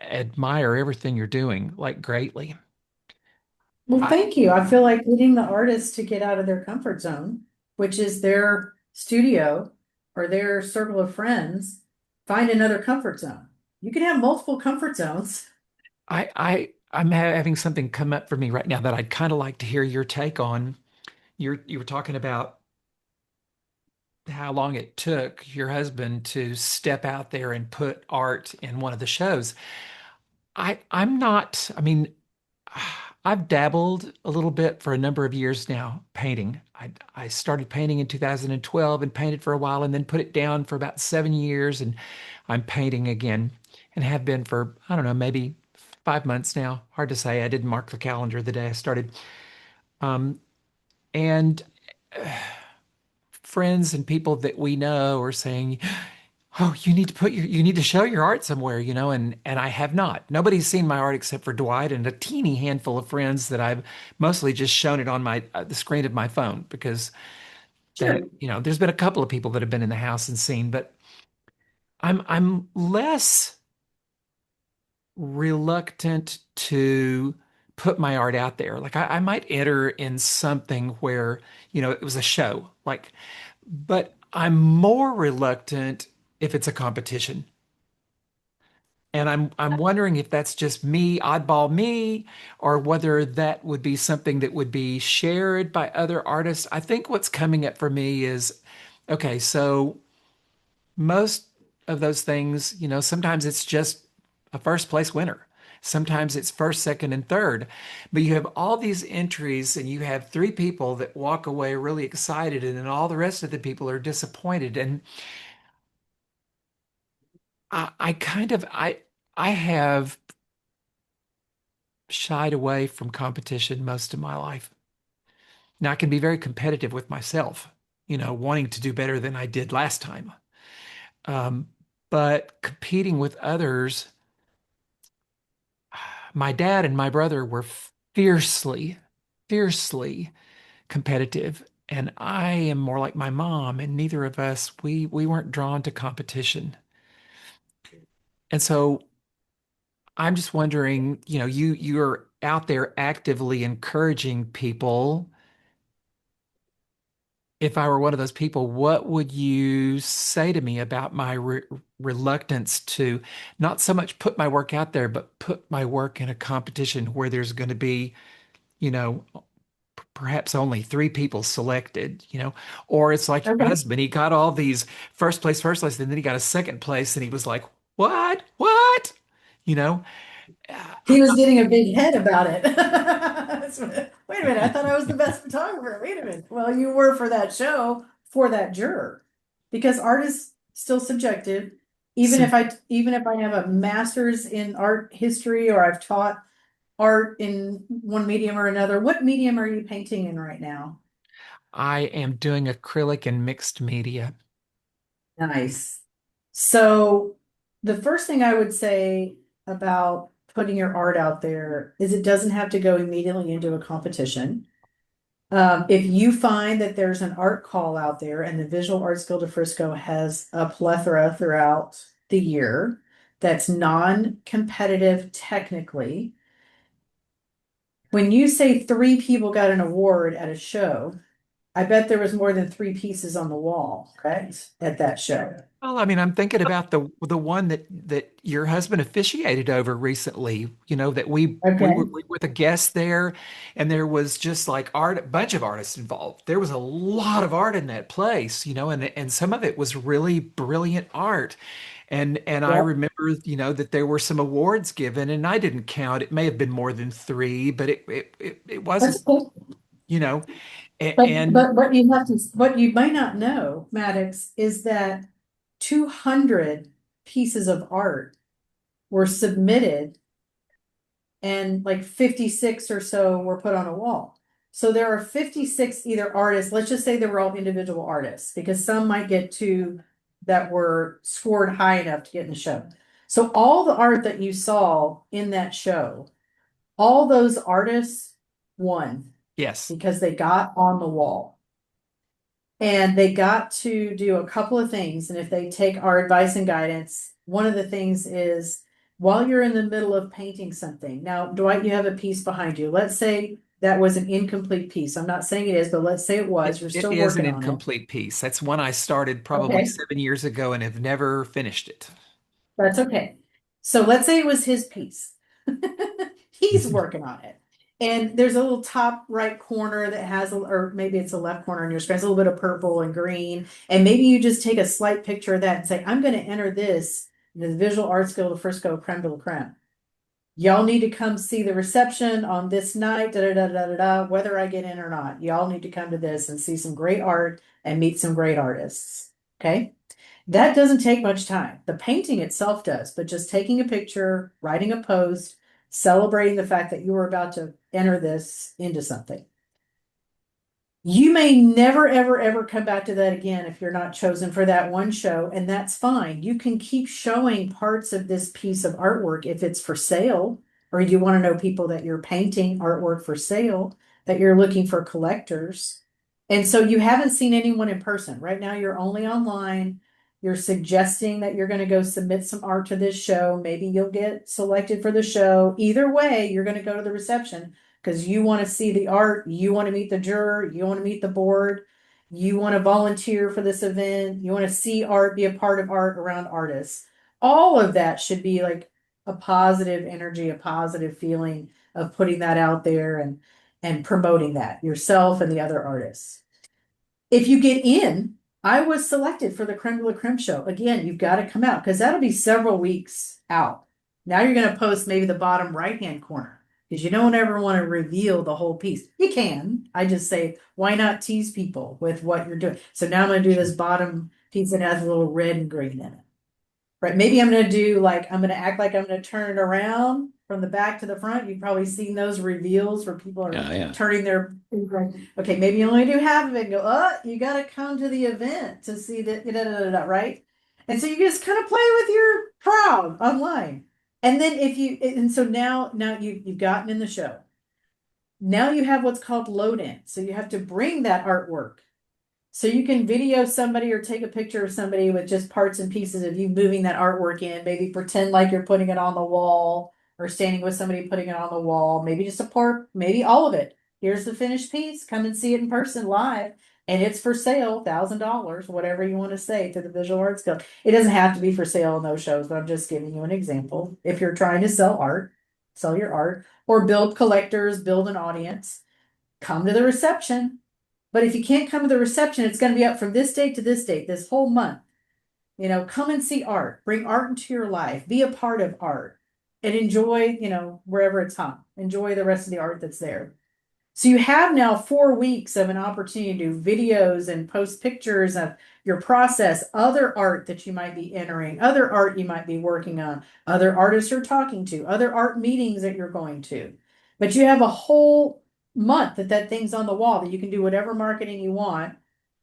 A: admire everything you're doing, like greatly.
C: Well,
A: I,
C: thank you. I feel like leading the artists to get out of their comfort zone, which is their studio or their circle of friends, find another comfort zone. You can have multiple comfort zones.
A: I'm having something come up for me right now that I'd kind of like to hear your take on. You were talking about how long it took your husband to step out there and put art in one of the shows. I'm not, I mean, I've dabbled a little bit for a number of years now painting. I started painting in 2012 and painted for a while and then put it down for about 7 years, and I'm painting again and have been for, I don't know, maybe 5 months now. Hard to say. I didn't mark the calendar the day I started. Um, and friends and people that we know are saying, "Oh, you need to show your art somewhere," and I have not. Nobody's seen my art except for Dwight and a teeny handful of friends that I've mostly just shown it on my the screen of my phone because
C: Sure.
A: there's been a couple of people that have been in the house and seen, but I'm less reluctant to put my art out there. Like I might enter in something where, it was a show, like, but I'm more reluctant if it's a competition. And I'm wondering if that's just me, oddball me, or whether that would be something that would be shared by other artists. I think what's coming up for me is, okay, so most of those things, sometimes it's just a first place winner. Sometimes it's first, second, and third. But you have all these entries, and you have three people that walk away really excited, and then all the rest of the people are disappointed. And I kind of I have shied away from competition most of my life. Now I can be very competitive with myself, wanting to do better than I did last time. Um, but competing with others, my dad and my brother were fiercely, fiercely competitive. And I am more like my mom, and neither of us, we weren't drawn to competition. And so I'm just wondering, you're out there actively encouraging people. If I were one of those people, what would you say to me about my reluctance to not so much put my work out there, but put my work in a competition where there's going to be, you know, perhaps only three people selected, or it's like your
C: Okay.
A: husband, he got all these first place, and then he got a second place, and he was like, what? You know,
C: He was getting a big head about it. Wait a minute, I thought I was the best photographer. Wait a minute. Well, you were for that show, for that juror. Because art is still subjective.
A: so
C: Even if I have a master's in art history or I've taught art in one medium or another, what medium are you painting in right now?
A: I am doing acrylic and mixed media.
C: Nice. So the first thing I would say about putting your art out there is it doesn't have to go immediately into a competition. If you find that there's an art call out there and the Visual Arts Guild of Frisco has a plethora throughout the year that's non-competitive technically, when you say three people got an award at a show, I bet there was more than three pieces on the wall, correct? At that show.
A: Well, I mean, I'm thinking about the one that your husband officiated over recently. That we were
C: Okay.
A: with a guest there, and there was just like art, a bunch of artists involved. There was a lot of art in that place, and some of it was really brilliant art. And I
C: Yep.
A: remember, that there were some awards given, and I didn't count. It may have been more than three, but it
C: That's
A: wasn't,
C: cool.
A: you know,
C: But
A: and
C: but what you might not know, Maddox, is that 200 pieces of art were submitted and like 56 or so were put on a wall. So there are 56 either artists, let's just say they were all individual artists, because some might get two that were scored high enough to get in the show. So all the art that you saw in that show, all those artists won
A: yes.
C: because they got on the wall. And they got to do a couple of things. And if they take our advice and guidance, one of the things is while you're in the middle of painting something. Now, Dwight, you have a piece behind you. Let's say that was an incomplete piece. I'm not saying it is, but let's say it was. You're
A: It
C: still
A: is an
C: working on it.
A: incomplete piece. That's one I started probably
C: Okay,
A: 7 years ago and have never finished it.
C: that's okay. So let's say it was his piece. He's working on it. And there's a little top right corner that has, or maybe it's a left corner on your screen, it's a little bit of purple and green. And maybe you just take a slight picture of that and say, I'm going to enter this in the Visual Arts Guild of Frisco creme de la creme. Y'all need to come see the reception on this night, da da da da da da, whether I get in or not. Y'all need to come to this and see some great art and meet some great artists. Okay. That doesn't take much time. The painting itself does, but just taking a picture, writing a post, celebrating the fact that you were about to enter this into something. You may never, ever, ever come back to that again if you're not chosen for that one show, and that's fine. You can keep showing parts of this piece of artwork if it's for sale, or you want to know people that you're painting artwork for sale, that you're looking for collectors. And so you haven't seen anyone in person. Right now, you're only online. You're suggesting that you're going to go submit some art to this show. Maybe you'll get selected for the show. Either way, you're going to go to the reception because you want to see the art, you want to meet the juror, you want to meet the board, you want to volunteer for this event, you want to see art, be a part of art around artists. All of that should be like a positive energy, a positive feeling of putting that out there and promoting that yourself and the other artists. If you get in, I was selected for the Creme de la Creme show. Again, you've got to come out because that'll be several weeks out. Now you're going to post maybe the bottom right-hand corner because you don't ever want to reveal the whole piece. You can. I just say, why not tease people with what you're doing? So now I'm going to do this bottom piece that has a little red and green in it. Right. Maybe I'm going to do like, I'm going to act like I'm going to turn it around from the back to the front. You've probably seen those reveals where people are
B: Yeah.
C: turning their, okay, maybe you only do half of it and go, oh, you got to come to the event to see that, right? And so you just kind of play with your crowd online. And then and so now you've gotten in the show. Now you have what's called load in. So you have to bring that artwork. So you can video somebody or take a picture of somebody with just parts and pieces of you moving that artwork in. Maybe pretend like you're putting it on the wall or standing with somebody putting it on the wall. Maybe just a part, maybe all of it. Here's the finished piece. Come and see it in person live. And it's for sale, $1,000, whatever you want to say to the Visual Arts Guild. It doesn't have to be for sale in those shows, but I'm just giving you an example. If you're trying to sell art, sell your art, or build collectors, build an audience, come to the reception. But if you can't come to the reception, it's going to be up from this date to this date, this whole month. Come and see art, bring art into your life, be a part of art, and enjoy, wherever it's hung. Enjoy the rest of the art that's there. So you have now 4 weeks of an opportunity to do videos and post pictures of your process, other art that you might be entering, other art you might be working on, other artists you're talking to, other art meetings that you're going to. But you have a whole month that thing's on the wall that you can do whatever marketing you want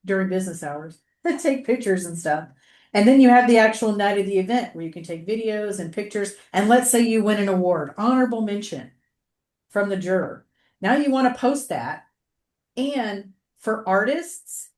C: during business hours and take pictures and stuff. And then you have the actual night of the event where you can take videos and pictures. And let's say you win an award, honorable mention from the juror. Now you want to post that. And for artists,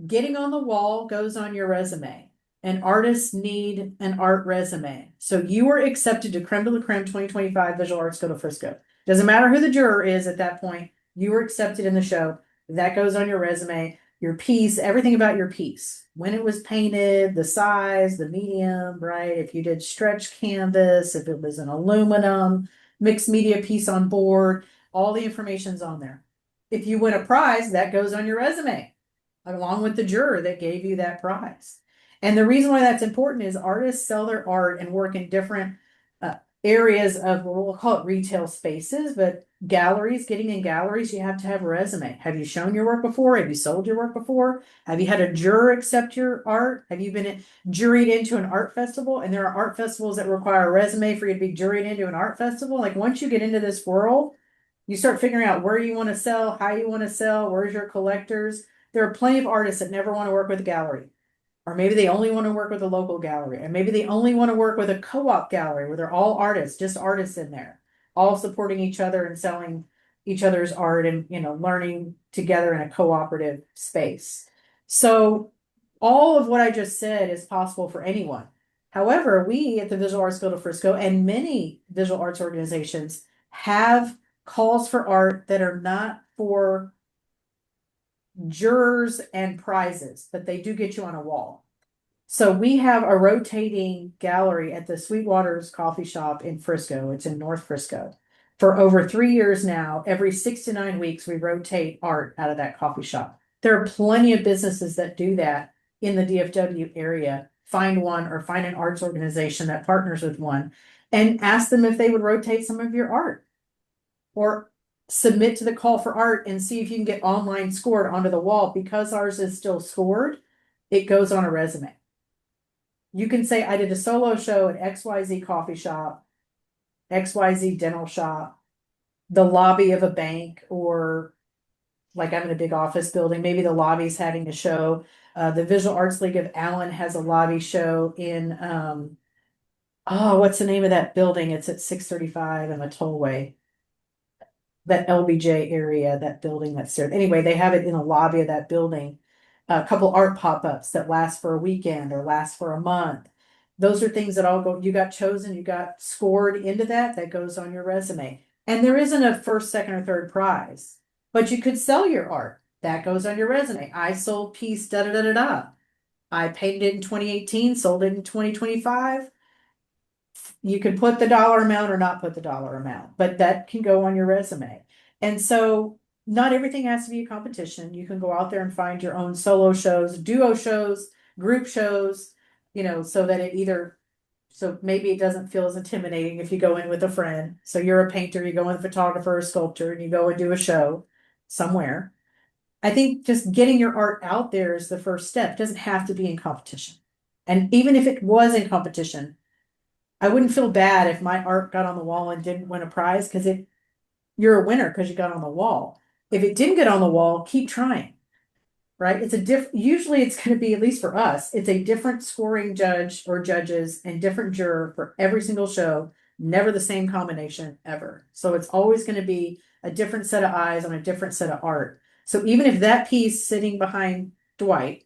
C: getting on the wall goes on your resume. And artists need an art resume. So you are accepted to Creme de la Creme 2025 Visual Arts Guild of Frisco. Doesn't matter who the juror is at that point. You were accepted in the show. That goes on your resume. Your piece, everything about your piece. When it was painted, the size, the medium, right? If you did stretch canvas, if it was an aluminum, mixed media piece on board, all the information's on there. If you win a prize, that goes on your resume, along with the juror that gave you that prize. And the reason why that's important is artists sell their art and work in different areas of, we'll call it retail spaces, but galleries, getting in galleries, you have to have a resume. Have you shown your work before? Have you sold your work before? Have you had a juror accept your art? Have you been juried into an art festival? And there are art festivals that require a resume for you to be juried into an art festival. Like once you get into this world, you start figuring out where you want to sell, how you want to sell, where's your collectors. There are plenty of artists that never want to work with a gallery. Or maybe they only want to work with a local gallery. And maybe they only want to work with a co-op gallery where they're all artists, just artists in there, all supporting each other and selling each other's art and, learning together in a cooperative space. So all of what I just said is possible for anyone. However, we at the Visual Arts Guild of Frisco and many visual arts organizations have calls for art that are not for jurors and prizes, but they do get you on a wall. So we have a rotating gallery at the Sweetwater's Coffee Shop in Frisco. It's in North Frisco. For over 3 years now, every 6 to 9 weeks, we rotate art out of that coffee shop. There are plenty of businesses that do that in the DFW area. Find one or find an arts organization that partners with one and ask them if they would rotate some of your art. Or submit to the call for art and see if you can get online scored onto the wall. Because ours is still scored, it goes on a resume. You can say, I did a solo show at XYZ coffee shop, XYZ dental shop, the lobby of a bank, or like I'm in a big office building, maybe the lobby's having a show. The Visual Arts League of Allen has a lobby show in, what's the name of that building? It's at 635 and the tollway. That LBJ area, that building that's there. Anyway, they have it in the lobby of that building. A couple art pop-ups that last for a weekend or last for a month. Those are things that all go, you got chosen, you got scored into that goes on your resume. And there isn't a first, second, or third prize, but you could sell your art. That goes on your resume. I sold piece da da da da da. I painted it in 2018, sold it in 2025. You can put the dollar amount or not put the dollar amount, but that can go on your resume. And so not everything has to be a competition. You can go out there and find your own solo shows, duo shows, group shows, so that it either So maybe it doesn't feel as intimidating if you go in with a friend. So you're a painter, you go in with a photographer or sculptor, and you go and do a show somewhere. I think just getting your art out there is the first step. It doesn't have to be in competition. And even if it was in competition, I wouldn't feel bad if my art got on the wall and didn't win a prize because you're a winner because you got on the wall. If it didn't get on the wall, keep trying, right? Usually it's going to be, at least for us, it's a different scoring judge or judges and different juror for every single show, never the same combination ever. So it's always going to be a different set of eyes on a different set of art. So even if that piece sitting behind Dwight,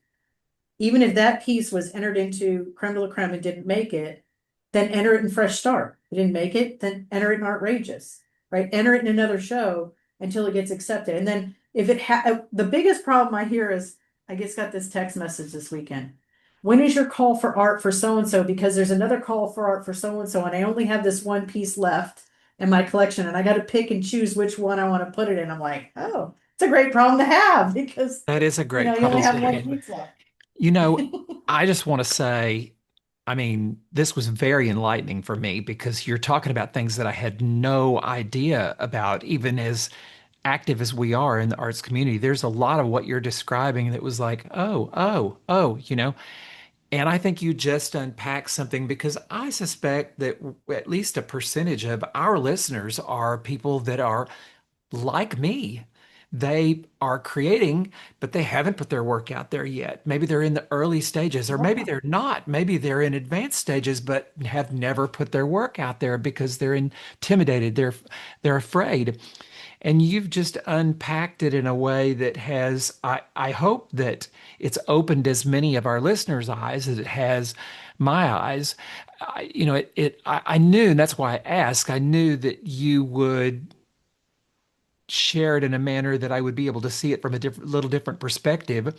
C: even if that piece was entered into creme de la creme and didn't make it, then enter it in Fresh Start. If it didn't make it, then enter it in Outrageous, right? Enter it in another show until it gets accepted. And then if the biggest problem I hear is, I just got this text message this weekend. When is your call for art for so-and-so? Because there's another call for art for so-and-so, and I only have this one piece left in my collection, and I got to pick and choose which one I want to put it in. I'm like, oh, it's a great problem to have because,
A: That is a great
C: you only
A: problem
C: have
A: to
C: one
A: have.
C: piece left.
A: You know, I just want to say, I mean, this was very enlightening for me because you're talking about things that I had no idea about, even as active as we are in the arts community. There's a lot of what you're describing that was like, oh. And I think you just unpacked something because I suspect that at least a percentage of our listeners are people that are like me. They are creating, but they haven't put their work out there yet. Maybe they're in the early stages, or maybe
C: Yeah.
A: they're not. Maybe they're in advanced stages, but have never put their work out there because they're intimidated. They're afraid. And you've just unpacked it in a way that has, I hope that it's opened as many of our listeners' eyes as it has my eyes. I knew, and that's why I asked, I knew that you would share it in a manner that I would be able to see it from a little different perspective.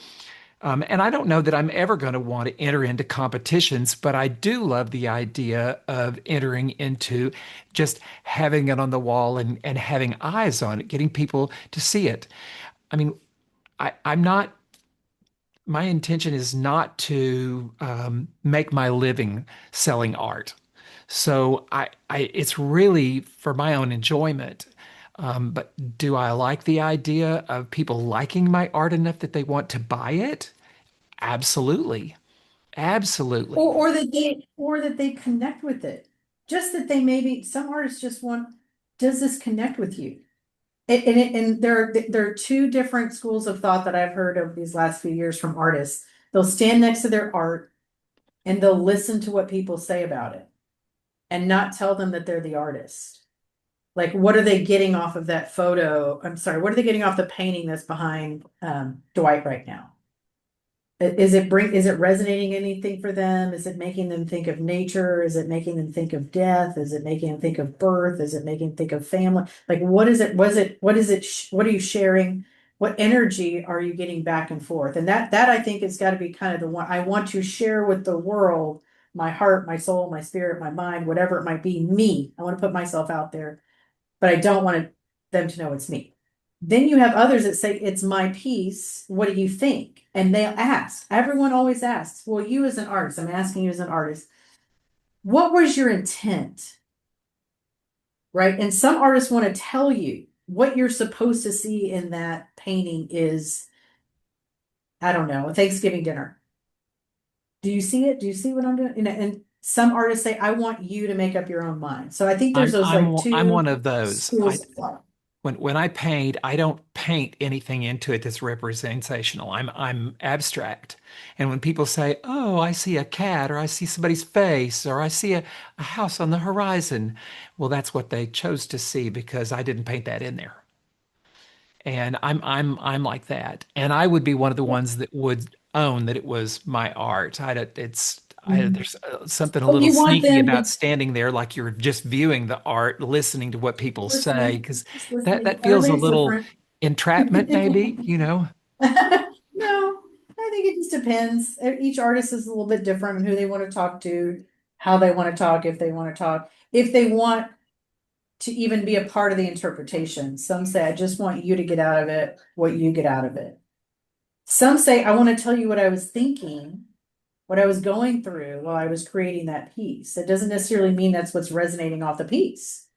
A: And I don't know that I'm ever going to want to enter into competitions, but I do love the idea of entering into just having it on the wall and having eyes on it, getting people to see it. I mean, I'm not, my intention is not to make my living selling art. So it's really for my own enjoyment. But do I like the idea of people liking my art enough that they want to buy it? Absolutely. Absolutely.
C: Or that they connect with it. Just that they maybe some artists just want, does this connect with you? And there are two different schools of thought that I've heard over these last few years from artists. They'll stand next to their art and they'll listen to what people say about it and not tell them that they're the artist. Like, what are they getting off of that photo? I'm sorry, what are they getting off the painting that's behind Dwight right now? Is it resonating anything for them? Is it making them think of nature? Is it making them think of death? Is it making them think of birth? Is it making them think of family? Like, what is it? What are you sharing? What energy are you getting back and forth? And that I think has got to be kind of the one I want to share with the world, my heart, my soul, my spirit, my mind, whatever it might be, me. I want to put myself out there, but I don't want them to know it's me. Then you have others that say, it's my piece. What do you think? And they'll ask. Everyone always asks, well, you as an artist, I'm asking you as an artist, what was your intent? Right? And some artists want to tell you what you're supposed to see in that painting is, I don't know, a Thanksgiving dinner. Do you see it? Do you see what I'm doing? And some artists say, I want you to make up your own mind. So I think there's
A: I'm
C: those
A: I'm
C: like
A: I'm
C: two
A: one of those. I
C: schools of thought.
A: when I paint, I don't paint anything into it that's representational. I'm abstract. And when people say, "Oh, I see a cat or I see somebody's face or I see a house on the horizon," well, that's what they chose to see because I didn't paint that in there. And I'm like that. And I would be one of the ones that would own that it was my art. I don't- it's I,
C: Mhm.
A: there's something a
C: But
A: little
C: you want
A: sneaky
C: them
A: about
C: to
A: standing there like you're just viewing the art, listening to what people say,
C: listening,
A: because
C: just
A: that
C: listening.
A: feels a
C: Everybody's
A: little
C: different.
A: entrapment, maybe, you know?
C: No, I think it just depends. Each artist is a little bit different in who they want to talk to, how they want to talk, if they want to talk, if they want to even be a part of the interpretation. Some say, I just want you to get out of it what you get out of it. Some say, I want to tell you what I was thinking, what I was going through while I was creating that piece. It doesn't necessarily mean that's what's resonating off the piece.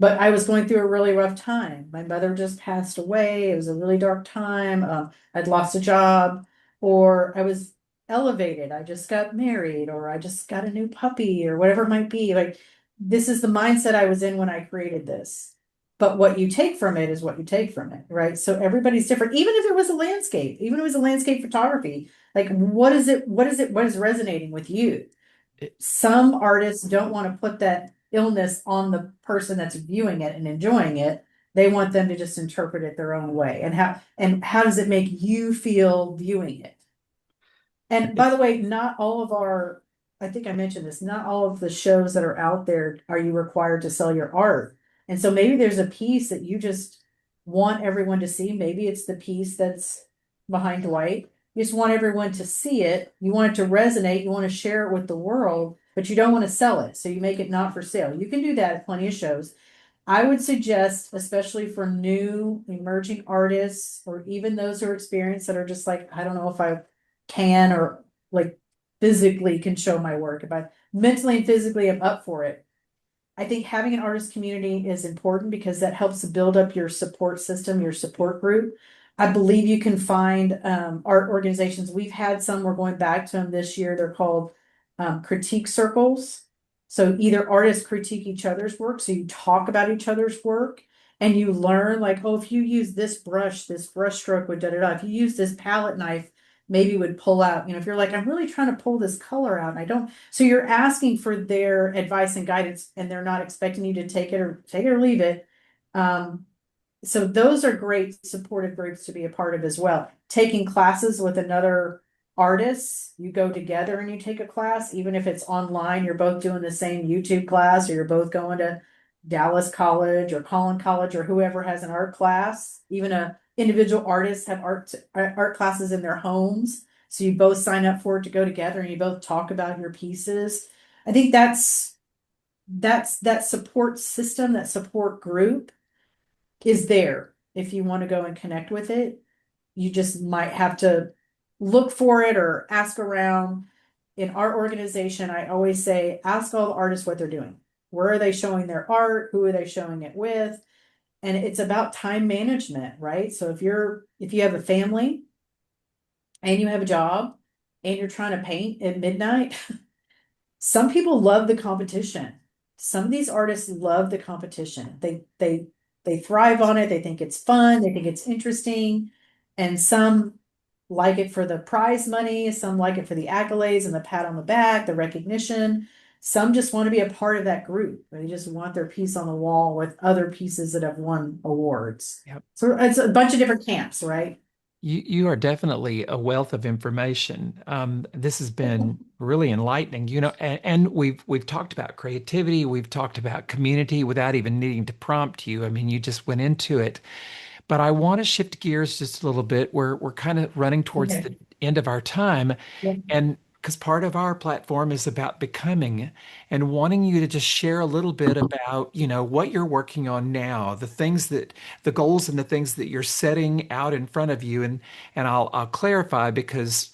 C: But I was going through a really rough time. My mother just passed away. It was a really dark time. I'd lost a job, or I was elevated. I just got married, or I just got a new puppy, or whatever it might be. Like, this is the mindset I was in when I created this. But what you take from it is what you take from it, right? So everybody's different. Even if it was a landscape, even if it was a landscape photography, like, what is it? What is it? What is resonating with you?
A: It-
C: Some artists don't want to put that illness on the person that's viewing it and enjoying it. They want them to just interpret it their own way. And how does it make you feel viewing it? And by
A: it-
C: the way, not all of our, I think I mentioned this, not all of the shows that are out there are you required to sell your art. And so maybe there's a piece that you just want everyone to see. Maybe it's the piece that's behind Dwight. You just want everyone to see it. You want it to resonate. You want to share it with the world, but you don't want to sell it. So you make it not for sale. You can do that at plenty of shows. I would suggest, especially for new emerging artists, or even those who are experienced that are just like, I don't know if I can, or like physically can show my work. If I mentally and physically am up for it, I think having an artist community is important because that helps to build up your support system, your support group. I believe you can find art organizations. We've had some, we're going back to them this year. They're called critique circles. So either artists critique each other's work, so you talk about each other's work and you learn, like, oh, if you use this brush stroke would da da da. If you use this palette knife, maybe would pull out. If you're like, I'm really trying to pull this color out and I don't, so you're asking for their advice and guidance, and they're not expecting you to take it or leave it. Um, so those are great supportive groups to be a part of as well. Taking classes with another artist, you go together and you take a class, even if it's online, you're both doing the same YouTube class, or you're both going to Dallas College or Collin College or whoever has an art class. Even a individual artists have art classes in their homes. So you both sign up for it to go together and you both talk about your pieces. I think that's that support system, that support group is there if you want to go and connect with it. You just might have to look for it or ask around. In our organization, I always say, ask all the artists what they're doing. Where are they showing their art? Who are they showing it with? And it's about time management, right? So if you have a family and you have a job and you're trying to paint at midnight, some people love the competition. Some of these artists love the competition. They thrive on it. They think it's fun. They think it's interesting. And some like it for the prize money. Some like it for the accolades and the pat on the back, the recognition. Some just want to be a part of that group. They just want their piece on the wall with other pieces that have won awards.
A: Yep.
C: So it's a bunch of different camps, right?
A: You are definitely a wealth of information. This has been really enlightening, and we've talked about creativity, we've talked about community without even needing to prompt you. I mean, you just went into it. But I want to shift gears just a little bit. We're kind of running towards
C: Okay.
A: the end of our time,
C: Yeah.
A: and because part of our platform is about becoming and wanting you to just share a little bit about, what you're working on now, the goals and the things that you're setting out in front of you. And I'll clarify because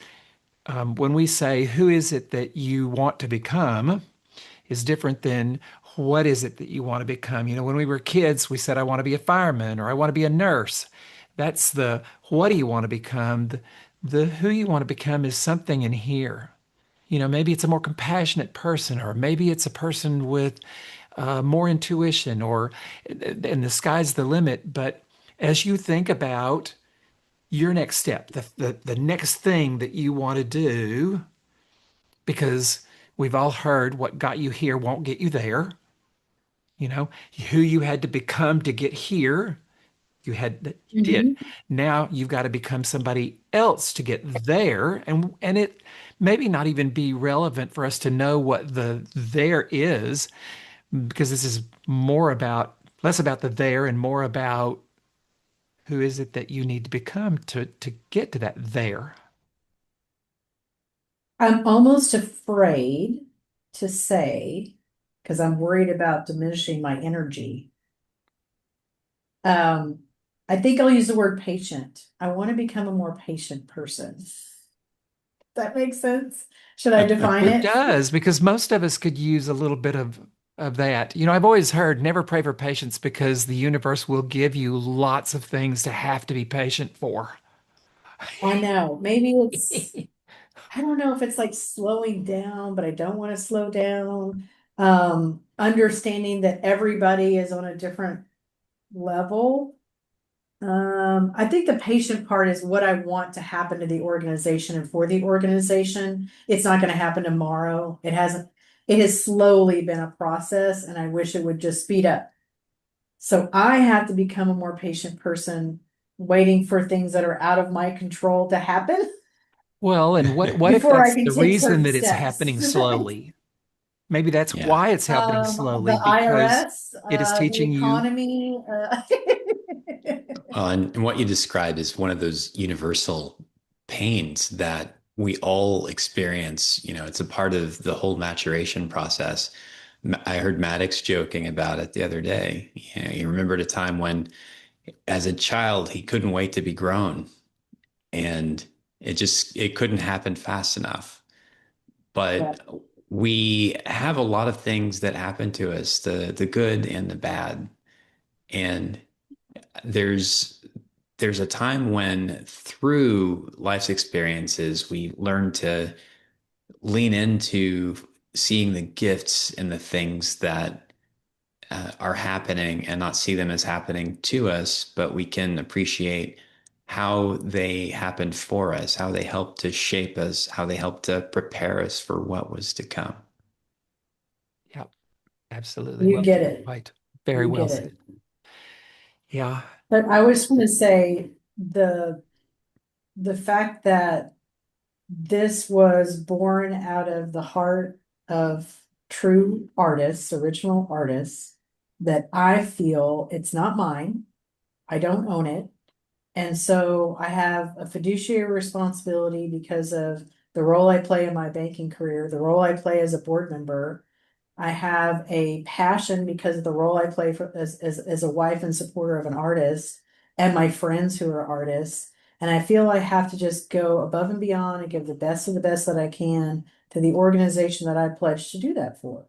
A: when we say who is it that you want to become is different than what is it that you want to become. When we were kids, we said, I want to be a fireman or I want to be a nurse. That's the what do you want to become? The who you want to become is something in here. Maybe it's a more compassionate person, or maybe it's a person with more intuition, and the sky's the limit. But as you think about your next step, the next thing that you want to do, because we've all heard what got you here won't get you there. You know, who you had to become to get here, you did.
C: Mhm.
A: Now you've got to become somebody else to get there, and it maybe not even be relevant for us to know what the there is, because this is less about the there and more about who is it that you need to become to get to that there.
C: I'm almost afraid to say, because I'm worried about diminishing my energy. Um, I think I'll use the word patient. I want to become a more patient person. That makes sense. Should I define
A: It
C: it?
A: does, because most of us could use a little bit of that. You know, I've always heard never pray for patience because the universe will give you lots of things to have to be patient for.
C: I know. Maybe it's, I don't know if it's like slowing down, but I don't want to slow down. Understanding that everybody is on a different level. I think the patient part is what I want to happen to the organization and for the organization. It's not going to happen tomorrow. It hasn't, it has slowly been a process and I wish it would just speed up. So I have to become a more patient person, waiting for things that are out of my control to happen
A: Well, and what if
C: before I
A: that's
C: can
A: the
C: take
A: reason
C: certain
A: that it's
C: steps.
A: happening slowly? Maybe that's
B: Yeah.
A: why it's happening slowly
C: The
A: because
C: IRS,
A: it is
C: the
A: teaching you.
C: economy,
B: Well, and what you described is one of those universal pains that we all experience. You know, it's a part of the whole maturation process. I heard Maddox joking about it the other day. You know, he remembered a time when, as a child, he couldn't wait to be grown, and it couldn't happen fast enough.
C: Yeah,
B: But we have a lot of things that happen to us, the good and the bad, and there's there's a time when through life's experiences we learn to lean into seeing the gifts in the things that are happening and not see them as happening to us, but we can appreciate how they happened for us, how they helped to shape us, how they helped to prepare us for what was to come.
A: Yeah, absolutely.
C: you
A: Well
C: get
A: said.
C: it.
A: Right. Very
C: You
A: well
C: get
A: said.
C: it.
A: Yeah.
C: But I was going to say the fact that this was born out of the heart of true artists, original artists, that I feel it's not mine. I don't own it. And so I have a fiduciary responsibility because of the role I play in my banking career, the role I play as a board member. I have a passion because of the role I play for as a wife and supporter of an artist and my friends who are artists. And I feel I have to just go above and beyond and give the best of the best that I can to the organization that I pledged to do that for.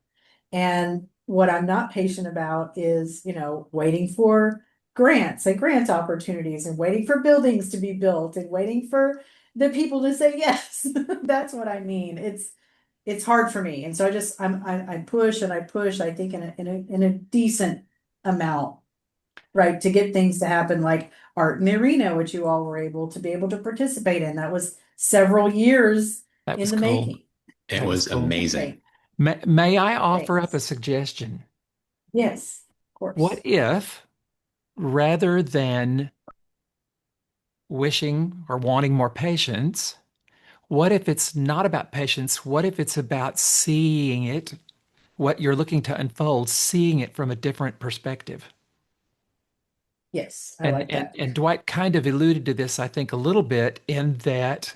C: And what I'm not patient about is, waiting for grants and grant opportunities and waiting for buildings to be built and waiting for the people to say yes. That's what I mean. It's hard for me. And so I push and I push, I think in a decent amount, right, to get things to happen like Art in the Arena, which you all were able to be able to participate in. That was several years
A: That
C: in
A: was
C: the
A: cool.
C: making.
B: It
A: That was
B: was
A: cool.
B: amazing.
C: Right.
A: May I offer up a
C: Thanks.
A: suggestion?
C: Yes, of
A: What
C: course.
A: if, rather than wishing or wanting more patience, what if it's not about patience? What if it's about seeing it, what you're looking to unfold, seeing it from a different perspective?
C: Yes, I
A: And
C: like
A: and
C: that.
A: and Dwight kind of alluded to this, I think, a little bit in that,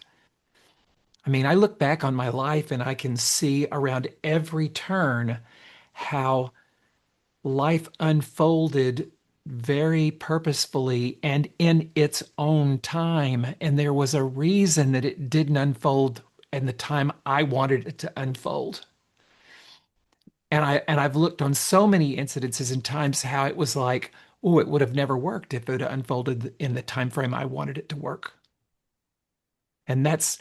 A: I mean, I look back on my life and I can see around every turn how life unfolded very purposefully and in its own time. And there was a reason that it didn't unfold in the time I wanted it to unfold. And I've looked on so many incidences and times how it was like, oh, it would have never worked if it had unfolded in the time frame I wanted it to work. And that's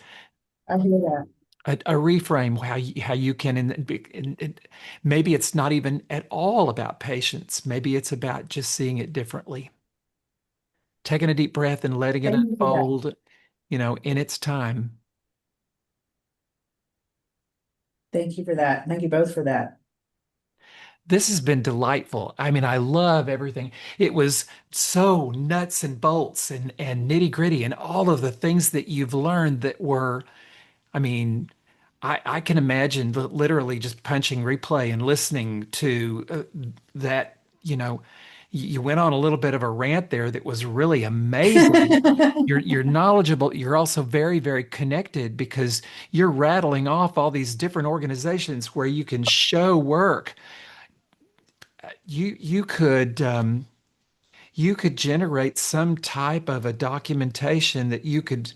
C: I hear that.
A: a reframe how you can and maybe it's not even at all about patience. Maybe it's about just seeing it differently, taking a deep breath and letting it
C: Thank you for that.
A: unfold, in its time.
C: Thank you for that. Thank you both for that.
A: This has been delightful. I mean, I love everything. It was so nuts and bolts and nitty gritty and all of the things that you've learned that were, I mean, I can imagine literally just punching replay and listening to that, you went on a little bit of a rant there that was really amazing. You're knowledgeable. You're also very, very connected because you're rattling off all these different organizations where you can show work. You could generate some type of a documentation that you could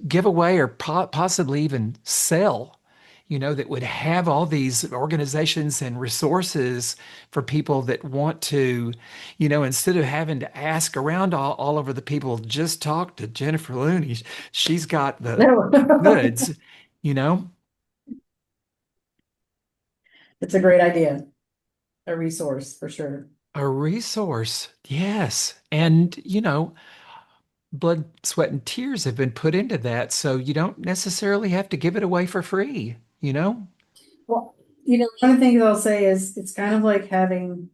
A: give away or possibly even sell, that would have all these organizations and resources for people that want to, instead of having to ask around all over the people, just talk to Jennifer Looney. She's got the
C: No.
A: goods, you know,
C: It's a great idea, a resource for sure.
A: a resource. Yes. And, blood, sweat, and tears have been put into that. So you don't necessarily have to give it away for free.
C: Well, one of the things I'll say is it's kind of like having,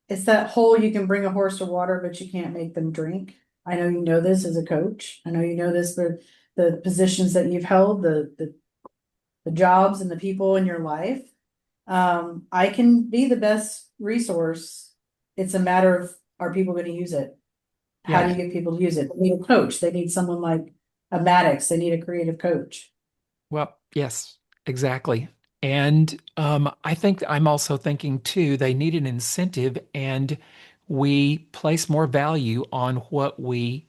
C: it's that whole you can bring a horse to water, but you can't make them drink. I know you know this as a coach. I know you know this for the positions that you've held, the jobs and the people in your life. I can be the best resource. It's a matter of, are people going to use it? How do
A: Yeah.
C: you get people to use it? They need a coach. They need someone like a Maddox. They need a creative coach.
A: Well, yes, exactly. And I think I'm also thinking too, they need an incentive, and we place more value on what we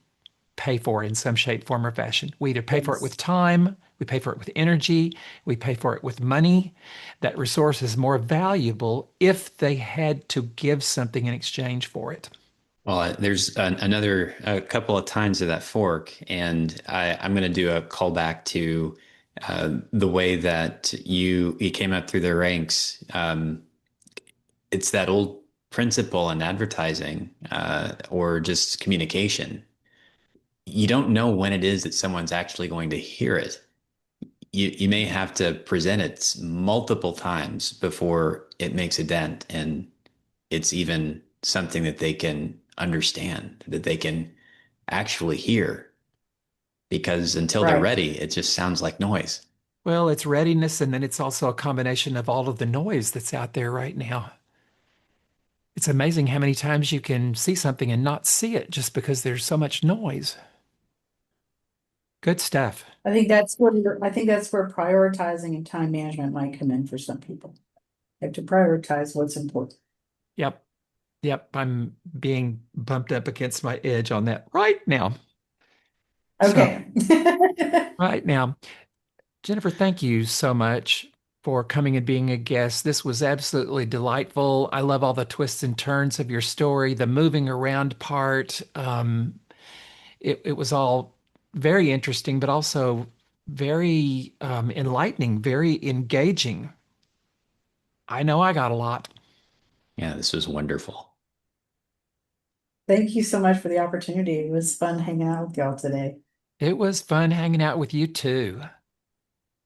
A: pay for in some shape, form, or fashion. We either pay for it with
C: Yes.
A: time, we pay for it with energy, we pay for it with money. That resource is more valuable if they had to give something in exchange for it.
B: Well, there's another a couple of times of that fork, and I'm going to do a callback to the way that you came up through the ranks. It's that old principle in advertising or just communication. You don't know when it is that someone's actually going to hear it. You may have to present it multiple times before it makes a dent, and it's even something that they can understand, that they can actually hear. Because until they're
C: Right.
B: ready, it just sounds like noise.
A: Well, it's readiness, and then it's also a combination of all of the noise that's out there right now. It's amazing how many times you can see something and not see it just because there's so much noise. Good stuff.
C: I think that's where prioritizing and time management might come in for some people. You have to prioritize what's important.
A: Yep. Yep. I'm being bumped up against my edge on that right now. So,
C: Okay.
A: right now, Jennifer, thank you so much for coming and being a guest. This was absolutely delightful. I love all the twists and turns of your story, the moving around part. It was all very interesting, but also very enlightening, very engaging. I know I got a lot.
B: Yeah, this was wonderful.
C: Thank you so much for the opportunity. It was fun hanging out with y'all today.
A: It was fun hanging out with you too.